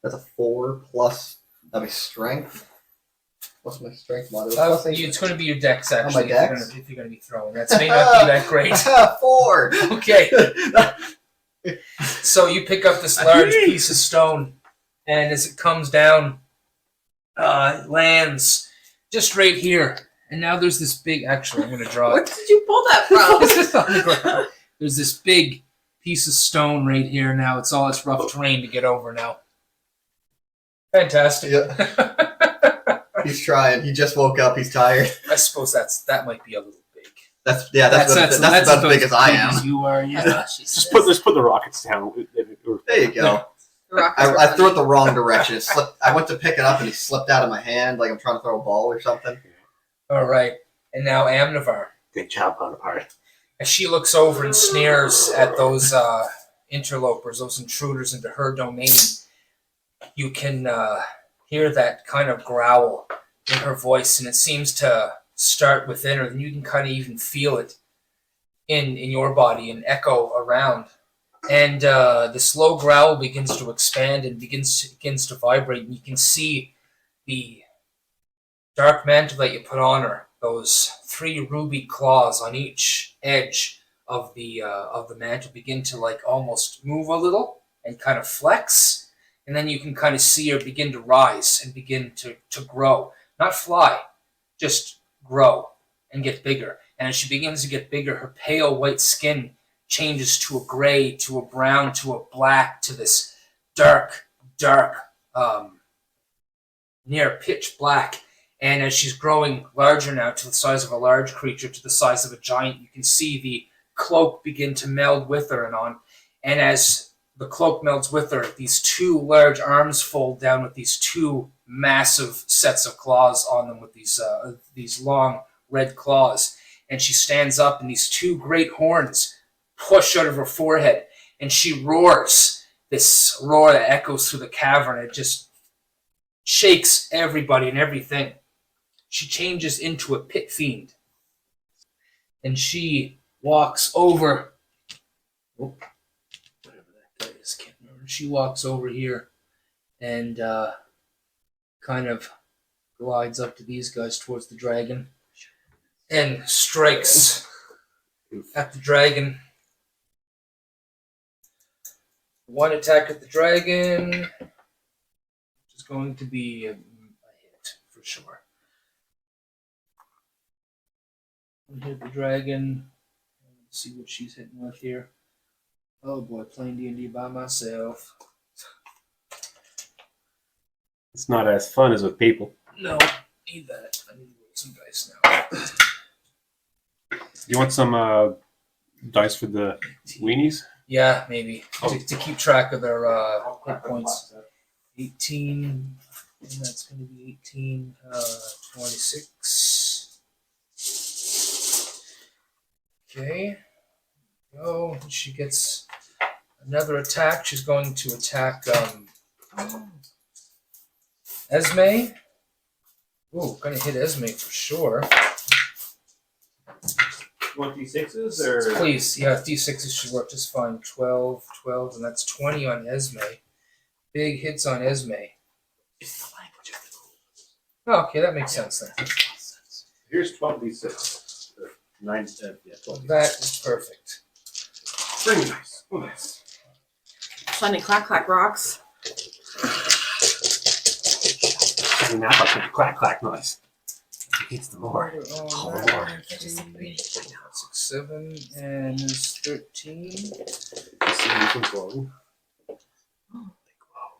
That's a 4 plus. That'd be strength. What's my strength modifier? It's going to be your dex, my actually, dex? if you're going to be throwing. That may not be that great. 4! Okay. So you pick up this large piece of stone, and as it comes down, it lands just right here. And now there's this big... Actually, I'm going to draw Where it. did you pull that from? This is on the ground. There's this big piece of stone right here now. It's all this rough terrain to get over now. Fantastic. Yeah. He's trying. He just woke up. He's tired. I suppose that might be a little big. That's about as big as I am. You are, yeah. Just put the rockets down. There you go. I threw it the wrong direction. It slipped. I went to pick it up and he slipped out of my hand like I'm trying to throw a ball or something. All right. And now Amnavar. They chop on apart. As she looks over and sneers at those interlopers, those intruders into her domain, you can hear that kind of growl in her voice, and it seems to start within her, and you can kind of even feel it in your body and echo around. And this low growl begins to expand and begins to vibrate, and you can see the dark mantle that you put on her, those 3 ruby claws on each edge of the mantle begin to like almost move a little and kind of flex, and then you can kind of see her begin to rise and begin to grow. Not fly, just grow and get bigger. And as she begins to get bigger, her pale white skin changes to a gray, to a brown, to a black, to this dark, near pitch black. And as she's growing larger now, to the size of a large creature, to the size of a giant, you can see the cloak begin to meld with her and on. And as the cloak melds with her, these 2 large arms fold down with these 2 massive sets of claws on them, with these long red claws. And she stands up, and these 2 great horns push out of her forehead, and she roars. This roar that echoes through the cavern. It just shakes everybody and everything. She changes into a pit fiend, and she walks over. Whatever that guy is, can't remember. She walks over here and kind of glides up to these guys towards the dragon and strikes at the dragon. 1 attack at the dragon, which is going to be a hit for sure. Hit the dragon. Let's see what she's hitting with here. Oh boy, playing D&D by myself. It's not as fun as with people. No, need that. I need to roll some dice now. You want some dice for the weenies? Yeah, maybe. To keep track of their hit points. 18, and that's going to be 18, 26. Okay, go. She gets another attack. She's going to attack Esme. Ooh, gonna hit Esme for sure. 26s or? Please, yeah, D6s should work just fine. 12, and that's 20 on Esme. Big hits on Esme. It's the language of the rules. Oh, okay, that makes sense then. Here's 12d6. 9, 10, yeah, 12d6. That is perfect. Very nice. Oh, nice. Plenty clack rocks. Now I clack clack noise. It's the more. Oh, Lord. 6, 7, and there's 13.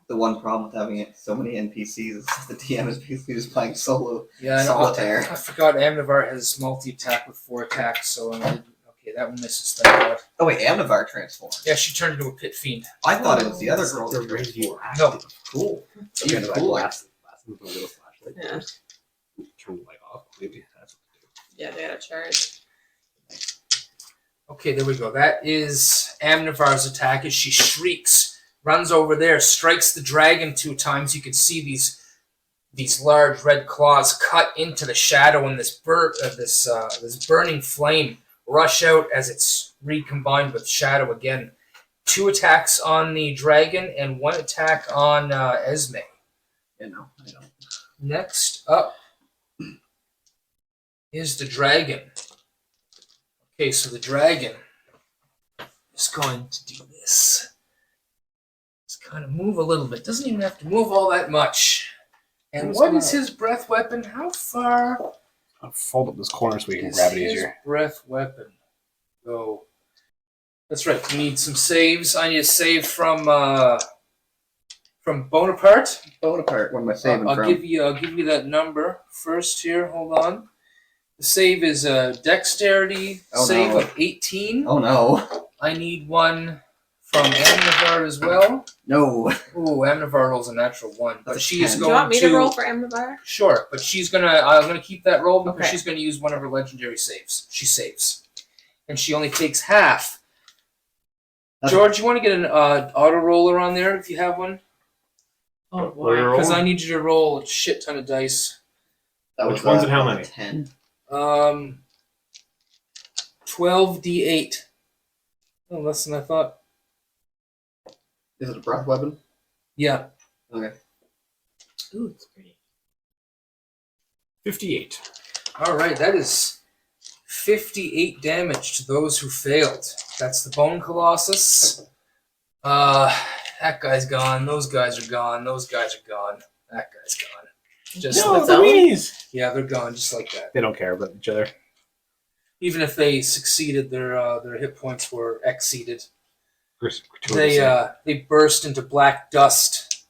The one problem with having so many NPCs is the DM is basically just playing solo Yeah, solitaire. I forgot Amnavar has multi-attack with 4 attacks, so okay, that one misses. Thank God. Oh wait, Amnavar transformed. Yeah, she turned into a pit fiend. I thought it was the other girl. They're radio. No. Cool. Even Even like cooler. last with a little flashlight. Yeah. Turn the light off. Maybe that's what they do. Yeah, they got a charge. Okay, there we go. That is Amnavar's attack as she shrieks, runs over there, strikes the dragon 2 times. You can see these large red claws cut into the shadow, and this burning flame rush out as it's recombined with shadow again. 2 attacks on the dragon and 1 attack on Esme. Yeah, no, I don't. Next up is the dragon. Okay, so the dragon is going to do this. Just kind of move a little bit. Doesn't even have to move all that much. And what is his breath weapon? How far? I'll fold up this corner so we can Is grab it his easier. breath weapon go? That's right. We need some saves. I need a save from Bonaparte. Bonaparte, what am I saving I'll from? give you that number first here. Hold on. The save is a dexterity save of 18. Oh no. I need one from Amnavar as well. No. Ooh, Amnavar rolls a natural 1, but That's she is 10. Do going you want me to roll for Amnavar? Sure, but I'm gonna keep that roll because Okay. she's gonna use one of her legendary saves. She saves, and she only takes half. That's- George, you want to get an auto roller on there if you have one? Oh What are you boy. Because I rolling? need you to roll a shit ton of dice. That Which ones and how many? 10. 12d8. Oh, less than I thought. Is it a breath weapon? Yeah. Okay. Ooh, it's pretty. 58. All right, that is 58 damage to those who failed. That's the Bone Colossus. That guy's gone. Those guys are gone. Those guys are gone. That guy's gone. Just No, like it's all- weenies! yeah, they're gone just like that. They don't care about each other. Even if they succeeded, their hit points were exceeded. Gratuitously. They burst into black dust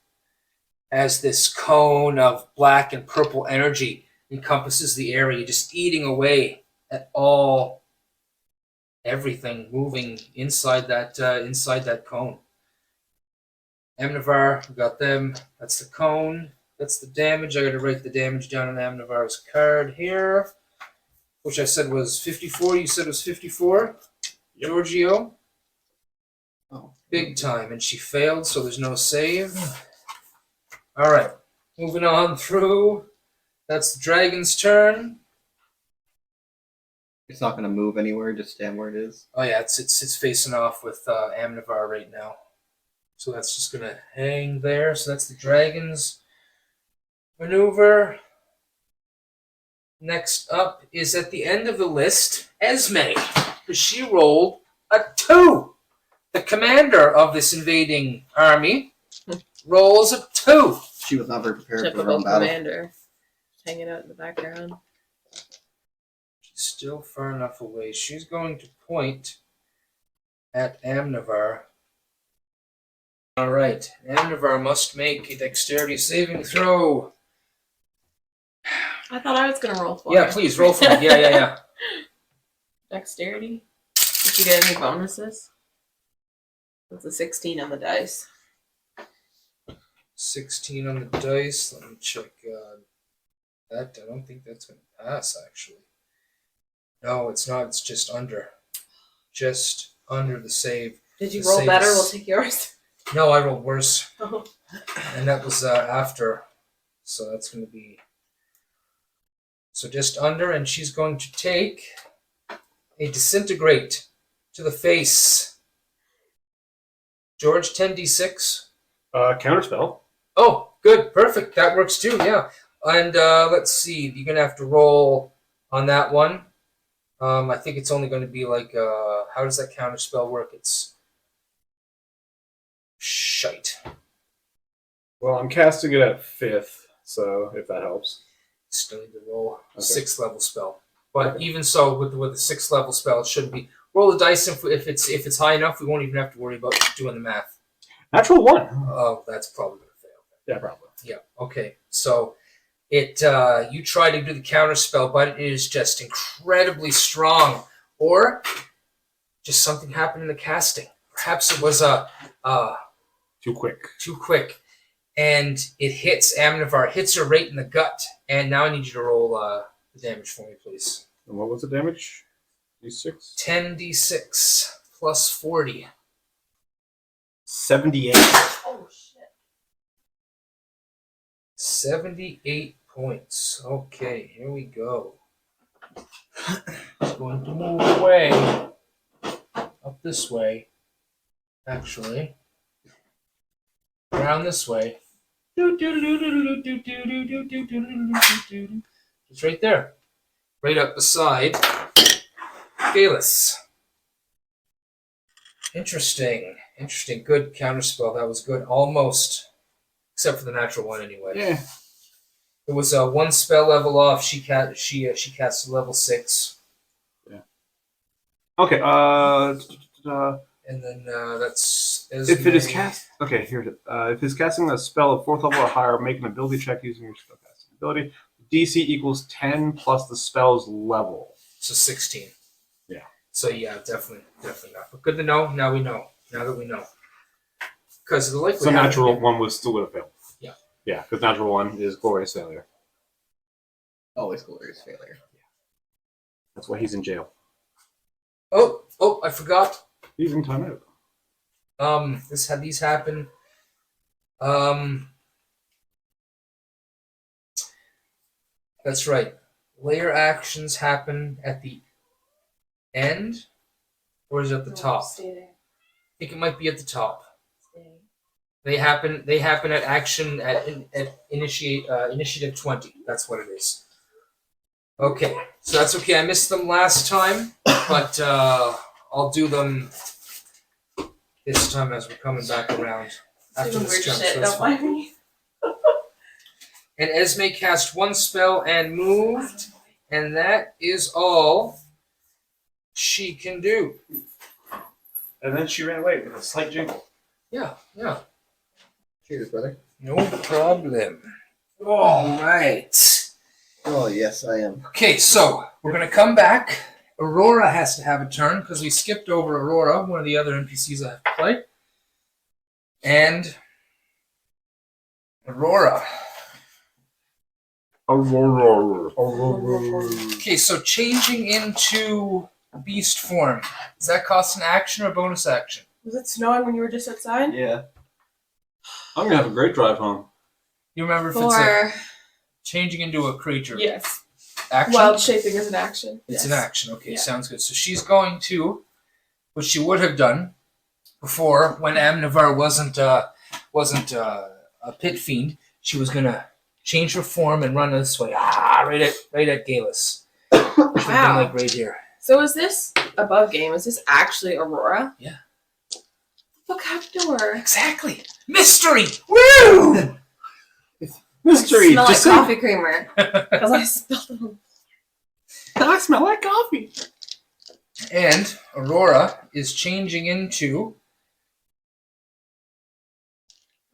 as this cone of black and purple energy encompasses the area, just eating away at everything moving inside that cone. Amnavar, we got them. That's the cone. That's the damage. I got to write the damage down on Amnavar's card here, which I said was 54. You said it was 54. Yep. Giorgio. Oh. Big time, and she failed, so there's no save. All right, moving on through. That's the dragon's turn. It's not going to move anywhere, just stand where it is. Oh yeah, it's facing off with Amnavar right now, so that's just gonna hang there. So that's the dragon's maneuver. Next up is at the end of the list, Esme, because she rolled a 2. The commander of this invading army rolls a 2. She was not very prepared for her Typical own battle. commander. Just hanging out in the background. She's still far enough away. She's going to point at Amnavar. All right, Amnavar must make a dexterity saving throw. I thought I was gonna roll for Yeah, it. please roll for me. Yeah. Dexterity. Did you get any bonuses? It's a 16 on the dice. 16 on the dice. Let me check that. I don't think that's going to pass, actually. No, it's not. It's just under. Just under the save. Did you The roll save better? is- We'll take yours. No, I rolled worse. Oh. And that was after. So that's going to be... So just under, and she's going to take a disintegrate to the face. George, 10d6. Counterspell. Oh, good. Perfect. That works too, yeah. And let's see. You're going to have to roll on that one. I think it's only going to be like... how does that counterspell work? It's... Shite. Well, I'm casting it at 5th, so if that helps. Still need to roll a Okay. 6th level spell. But even so, with the 6th level spell, it shouldn't be... Roll the dice, if it's high enough, we won't even have to worry about doing the math. Natural 1. Oh, that's probably going to fail. Yeah, probably. Yeah, okay. So it you try to do the counter spell, but it is just incredibly strong. Or just something happened in the casting. Perhaps it was Too quick. too quick. And it hits Amnavar, hits her right in the gut. And now I need you to roll the damage for me, please. And what was the damage? D6? 10d6 plus 40. 78. Oh, shit. 78 points. Okay, here we go. It's going to move away. Up this way. Actually, around this way. It's right there. Right up beside Galus. Interesting. Interesting. Good counterspell. That was good. Almost. Except for the natural one anyway. Yeah. It was a one spell level off. She cast level 6. Yeah. Okay. And then that's If it is cast, okay, here it is. If it's casting a spell of 4th level or higher, make an ability check using your spellcasting ability. DC equals 10 plus the spell's level. So 16. Yeah. So yeah, definitely not. But good to know. Now we know. Now that we know. Because the likelihood. So natural one was still would have failed. Yeah. Yeah, because natural one is glorious failure. Always glorious failure. That's why he's in jail. Oh, I forgot. He's in timeout. These happen. That's right. Layer actions happen at the end, or is it at the top? Stay there. I think it might be at the top. Stay. They happen at action at initiative 20. That's what it is. Okay, so that's okay. I missed them last time, but I'll do them this time as we're coming back around after Doing this weird jump. shit, So that's don't fine. mind me. And Esme cast one spell and moved, and that is all she can do. And then she ran away with a slight jingle. Yeah. Cheers, brother. No problem. All right. Oh, yes, I am. Okay, so we're going to come back. Aurora has to have a turn because we skipped over Aurora, one of the other NPCs I have to play. And Aurora. Okay, so changing into beast form. Does that cost an action or a bonus action? Was it snowing when you were just outside? Yeah. I'm gonna have a great drive home. You remember if it's Or changing into a creature? yes, Action? wild shaping is an action. It's Yes. an action. Okay, Yeah. sounds good. So she's going to, what she would have done before, when Amnavar wasn't a pit fiend, she was gonna change her form and run this way. Right at Galus. Should have been Wow. like right here. So is this above game? Is this actually Aurora? Yeah. Look happened to her. Exactly. Mystery. Woo! Mystery. I smell Just like coffee creamer because I spilled it on. I smell like coffee. And Aurora is changing into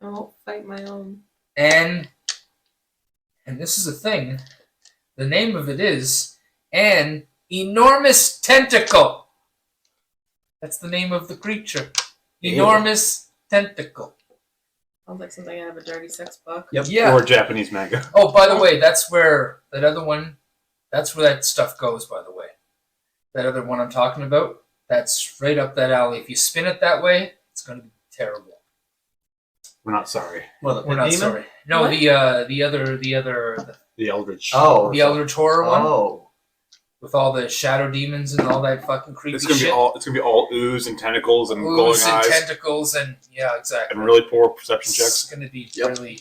I won't fight my own. and this is a thing. The name of it is an enormous tentacle. That's the name of the creature. Enormous tentacle. Sounds like something out of a dirty sex book. Yep. Yeah. Or Japanese manga. Oh, by the way, that's where that other one. That's where that stuff goes. By the way, that other one I'm talking about. That's right up that alley. If you spin it that way, it's going to be terrible. We're not sorry. Well, We're not sorry. No, What? the other The Eldritch. Oh. the Eldritch Horror one Oh. with all the shadow demons and all that fucking creepy It's gonna shit. be all ooze and tentacles and glowing Ooze and eyes tentacles and yeah, exactly. and really poor perception It's checks. going to be Yep. really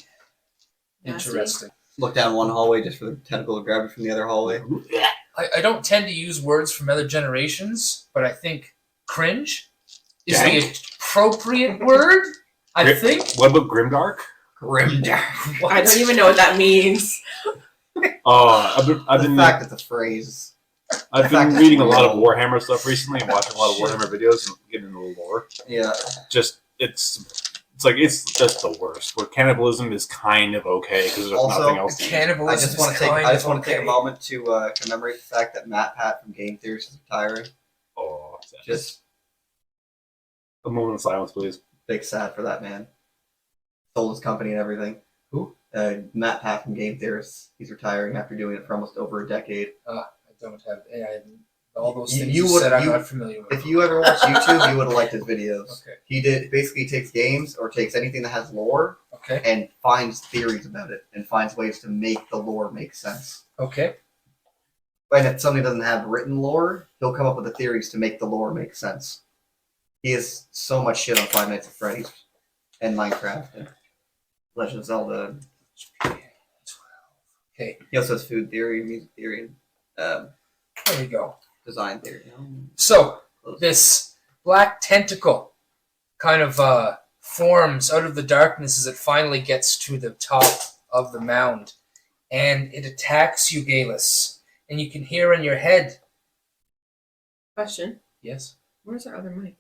Nasty. interesting. Look down one hallway just for the tentacle to grab it from the other hallway. I don't tend to use words from other generations, but I think cringe is Dank? the appropriate word. I Grim- think. What about Grimdark? Grimdark. What? I don't even know what that means. I've The been fact that the phrase. I've been reading a lot of Warhammer stuff recently and watching a lot of Warhammer videos and getting into the lore. Yeah. Just it's just the worst. Where cannibalism is kind of okay because there's Also, nothing else. To eat. Cannibalism I just want is to take. kind I just of want to take a okay. moment to commemorate the fact that Matt Pat from Game Theories is retiring. Oh, Just a moment of silence, please. big sad for that man. Sold his company and everything. Who? Matt Pat from Game Theories. He's retiring after doing it for almost over a decade. I don't have all those You- things you you, would- said. I'm you- not familiar with. If you ever watch YouTube, you would have liked his videos. Okay. He basically takes games or takes anything that has lore Okay. and finds theories about it and finds ways to make the lore make sense. Okay. And if something doesn't have written lore, he'll come up with the theories to make the lore make sense. He has so much shit on Five Nights at Freddy's and Minecraft and Legend of Zelda. Okay, He also has food theory, music theory, and there we go. design theory. So, this black tentacle kind of forms out of the darkness as it finally gets to the top of the mound. And it attacks you, Galus. And you can hear in your head. Question. Yes? Where's our other mic?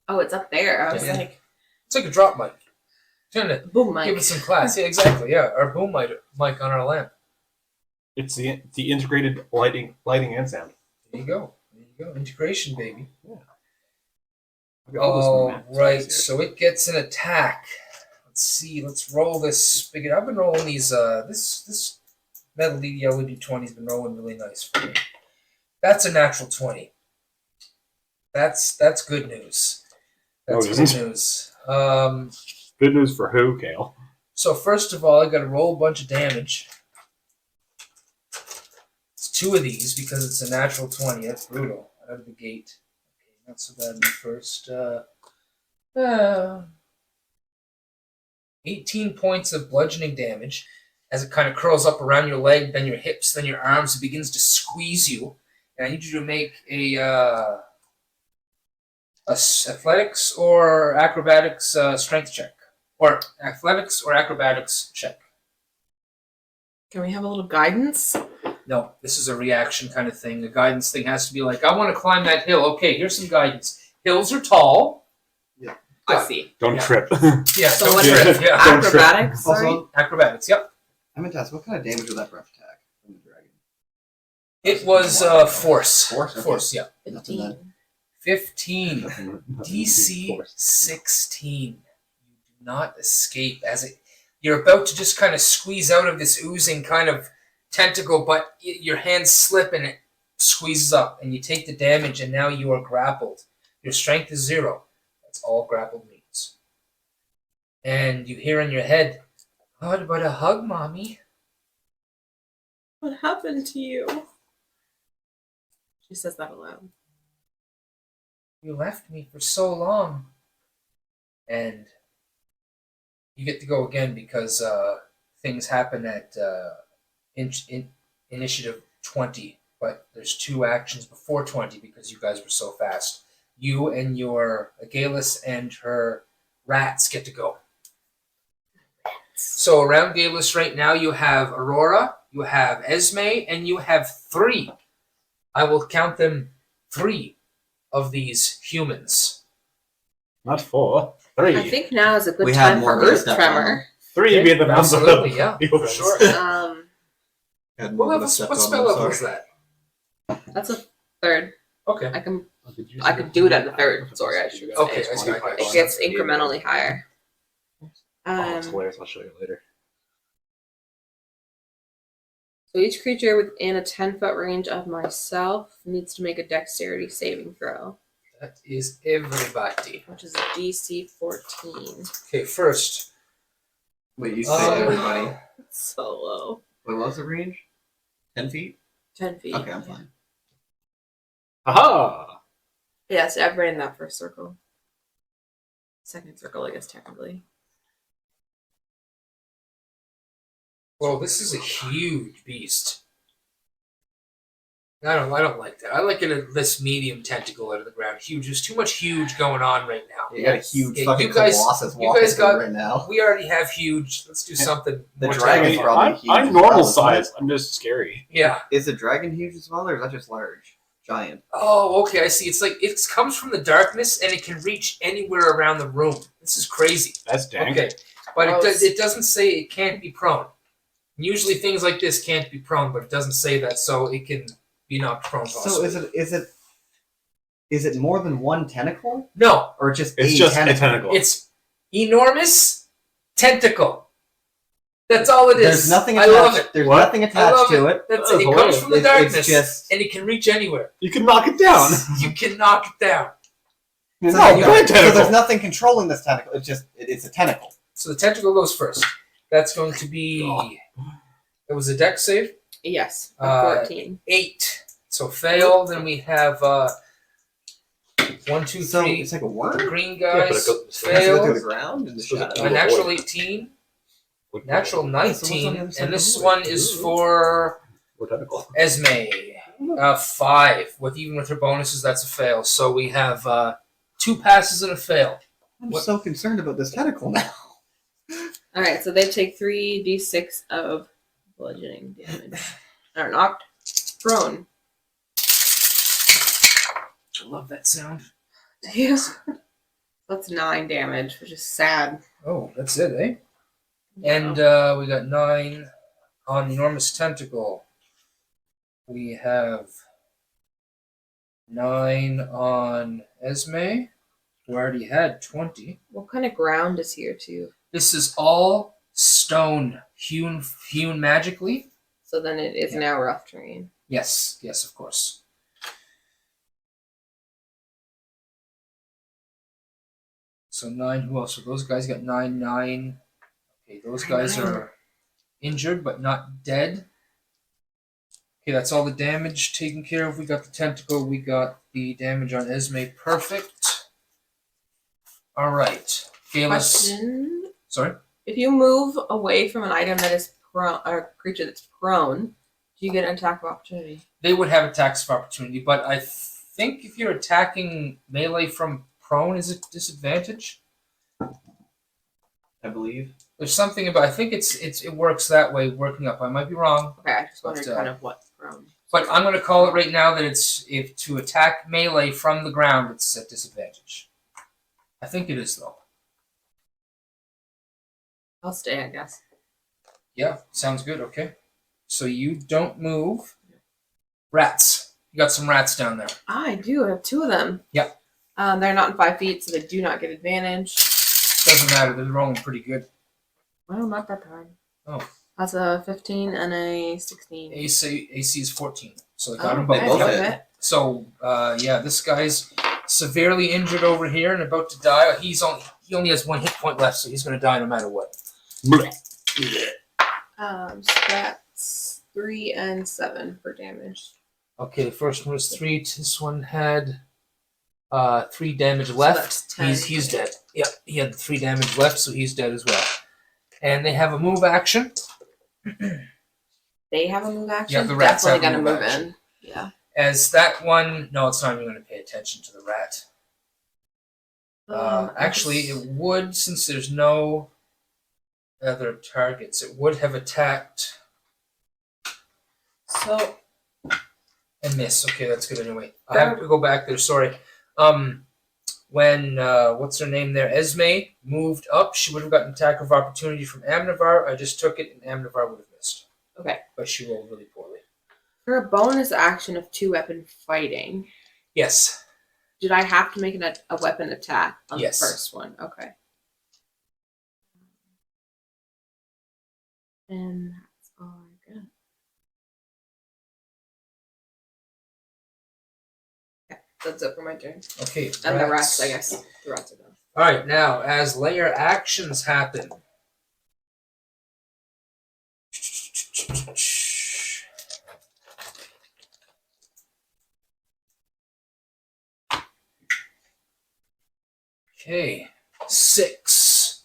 Oh, it's up there. I was Yeah. like, It's like a drop mic. Turn it. boom mic. Give it some class. Yeah, exactly. Yeah, our boom mic on our lamp. It's the integrated lighting and sound. There you go. There you go. Integration, baby. I've got all this All map right. here. So it gets an attack. Let's see. Let's roll this spigot. I've been rolling these. This metal yellow D20's been rolling really nice for me. That's a natural 20. That's good news. That's No, it good isn't. news. Good news for who, Kale? So first of all, I got to roll a bunch of damage. It's 2 of these because it's a natural 20. That's brutal out of the gate. Okay, not so bad in the first. 18 points of bludgeoning damage as it kind of curls up around your leg, then your hips, then your arms. It begins to squeeze you. And I need you to make a athletics or acrobatics strength check. Or athletics or acrobatics check. Can we have a little guidance? No, this is a reaction kind of thing. The guidance thing has to be like, I want to climb that hill. Okay, here's some guidance. Hills are tall. I see. Don't Yeah. trip. Yeah, So don't what trip. is Yeah. Don't trip. acrobatics? Sorry. Also, Acrobatics, yep. I meant to ask, what kind of damage was that breath attack from the dragon? It was force. Force? Okay. Force, yeah. Nothing then. 15. Nothing DC forced. 16. You do not escape as you're about to just kind of squeeze out of this oozing kind of tentacle, but your hands slip and it squeezes up, and you take the damage, and now you are grappled. Your strength is 0. That's all grappled means. And you hear in your head, "What about a hug, mommy?" What happened to you? She says that aloud. You left me for so long. And you get to go again because things happen at initiative 20, but there's 2 actions before 20 because you guys were so fast. You and your Galus and her rats get to go. So around Galus right now you have Aurora, you have Esme, and you have 3. I will count them 3 of these humans. Not 4. 3. I think now is a good We had time more for than Earth that Tremor. 3 being the number. Absolutely, yeah, of for sure. Had What more than a level? step What on, spell I'm level sorry. is that? That's a 3rd. Okay. I could do it at the 3rd. Sorry, I should say. Okay, I see. It gets incrementally higher. Oh, it's hilarious. I'll show you later. So each creature within a 10-foot range of myself needs to make a dexterity saving throw, That is everybody. which is a DC 14. Okay, first. Wait, you say everybody. That's so low. Wait, what was the range? 10 feet? 10 feet. Okay, I'm fine. Aha! Yeah, so everybody in that first circle. Second circle, I guess, technically. Well, this is a huge beast. I don't like that. I like it at this medium tentacle out of the ground. Huge. There's too much huge going on right now. You got a huge Yeah, fucking you guys- colossus you walking guys through got- right now. We already have huge. Let's do something. The more dragon's terrifying. probably huge I'm as normal well, isn't it? size. I'm just scary. Yeah. Is the dragon huge as well, or is that just large? Giant? Oh, okay. I see. It's like it comes from the darkness and it can reach anywhere around the room. This is crazy. That's dang. Okay, but Gross. it doesn't say it can't be prone. Usually things like this can't be prone, but it doesn't say that, so it can be knocked prone. So Possibly. is it more than one tentacle, No, or just It's a just tentacle? a tentacle. it's enormous tentacle. That's all it is. There's nothing I attached. love it. There's What? nothing I attached love to it. That's Oh, it. It hilarious. comes from the It's darkness, just and it can reach anywhere. You can knock it down. You can knock it down. No, so, giant so tentacle. there's nothing controlling this tentacle. It's just it's a tentacle. So the tentacle goes first. That's going to be. It was a dex save. Yes, Uh, 14. 8. So fail. Then we have 1, 2, So 3. it's like a The worm. green Yeah, but guys it goes- Has to go through failed. the ground in the So the shadow. A natural 18, natural So what's on the 19, other side and of this the one is for Or tentacle. Esme. 5. Even with her bonuses, that's a fail. So we have 2 passes and a fail. I'm What- so concerned about this tentacle now. All right, so they take 3d6 of bludgeoning damage. Are knocked prone. I love that sound. Yeah. That's 9 damage, which is sad. Oh, that's it, eh? And we got 9 on Enormous Tentacle. We have 9 on Esme, who already had 20. What kind of ground is here too? This is all stone hewn magically. So then it is Yeah. now rough terrain. Yes, of course. So 9, who else? So those guys got 9, 9. Okay, those guys 9. are injured but not dead. Okay, that's all the damage taken care of. We got the tentacle, we got the damage on Esme. Perfect. Alright. Galus. Question: Sorry? if you move away from an item that is prone, or a creature that's prone, do you get an attack of opportunity? They would have attacks of opportunity, but I think if you're attacking melee from prone, is it disadvantage? I believe. There's something about. I think it works that way. Working up, I might be wrong, Okay, I just wondered But, kind of what prone. but I'm going to call it right now that it's if to attack melee from the ground, it's at disadvantage. I think it is though. I'll stay, I guess. Yeah, sounds good. Okay, so you don't move. Rats. You got some rats down there. I do. I have 2 of them. Yep. They're not in 5 feet, so they do not get advantage. Doesn't matter. They're rolling pretty good. Well, not that bad. Oh. That's a 15 and a 16. AC is 14, so they got them They both. both Yep. hit. Okay. So yeah, this guy's severely injured over here and about to die. He only has 1 hit point left, so he's going to die no matter what. So that's 3 and 7 for damage. Okay, the first one was 3. This one had 3 damage So left. that's 10. He's dead. Yep, he had 3 damage left, so he's dead as well. And they have a move action. They have a move action? Yeah, the rats Definitely have a gonna move move action. in. Yeah. As that one, no, it's not even going to pay attention to the rat. Actually, it would, since there's no other targets, it would have attacked So and miss. Okay, that's good anyway. I have to go back there, sorry. When, what's her name there? Esme moved up, she would have gotten attack of opportunity from Amnavar. I just took it, and Amnavar would have missed. okay. But she rolled really poorly. For a bonus action of 2-weapon fighting, Yes. did I have to make a weapon attack on Yes. the first one? Okay. And that's all I got. Okay, that's it for my turn. Okay. And the rest, I guess. The rest are done. Alright, now, as layer actions happen. Okay, 6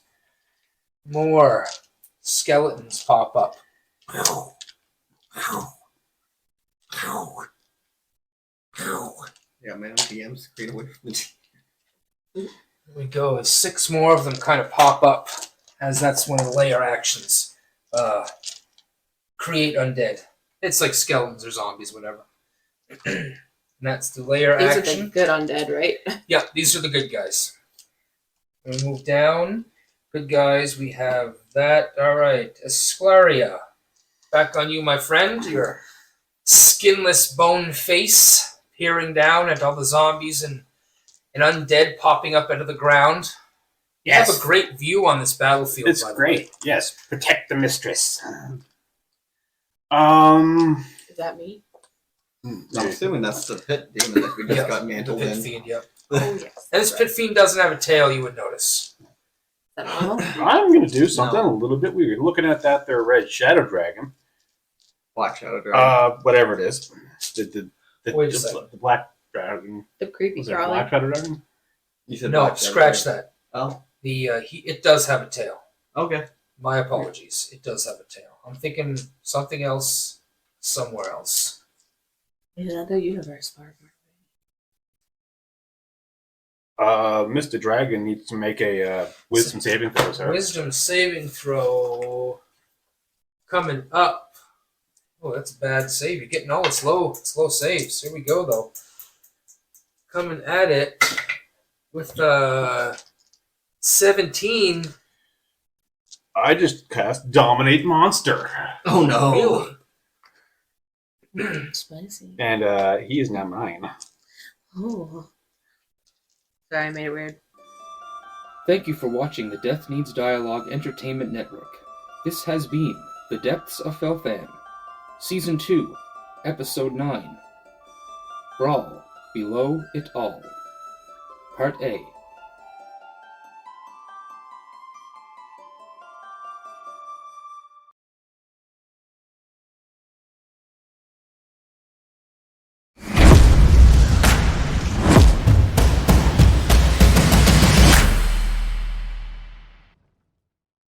more skeletons pop up. Yeah, man, DM's straight away from the Here we go. As 6 more of them kind of pop up, as that's one of the layer actions. Create undead. It's like skeletons or zombies, whatever. And that's the layer These action. are the good undead, right? Yeah, these are the good guys. We move down. Good guys, we have that. Alright, Esclaria. Back on you, my friend. Your skinless bone face peering down at all the zombies and undead popping up out of the ground. You have a great view on this battlefield, It's by the way. great. Yes, protect the mistress. Is that me? I'm assuming that's the pit demon that we just Yeah, got the mantled pit in. fiend, yep. Oh, yes. And this pit fiend doesn't have a tail, you would notice. Is that normal? I'm going to do something a little bit weird. Looking at that, there red shadow dragon, Black Shadow Dragon. whatever it is, the Wait a second. black dragon. The creepy Was it crawler. black shadow dragon? You said No, black shadow scratch dragon. that. Oh, It does have a tail. okay. My apologies. It does have a tail. I'm thinking something else somewhere else. In another universe, Barbara. Mr. Dragon needs to make a wisdom saving throw, sir. Wisdom saving throw coming up. Oh, that's a bad save. You're getting all its low saves. Here we go, though. Coming at it with 17. I just cast Dominate Monster. Oh no. Really? Spicy. And he is now mine. Oh. Sorry, I made it weird. Thank you for watching the Death Needs Dialogue Entertainment Network. This has been The Depths of Felthan, Season 2, Episode 9, Brawl, Below It All, Part A.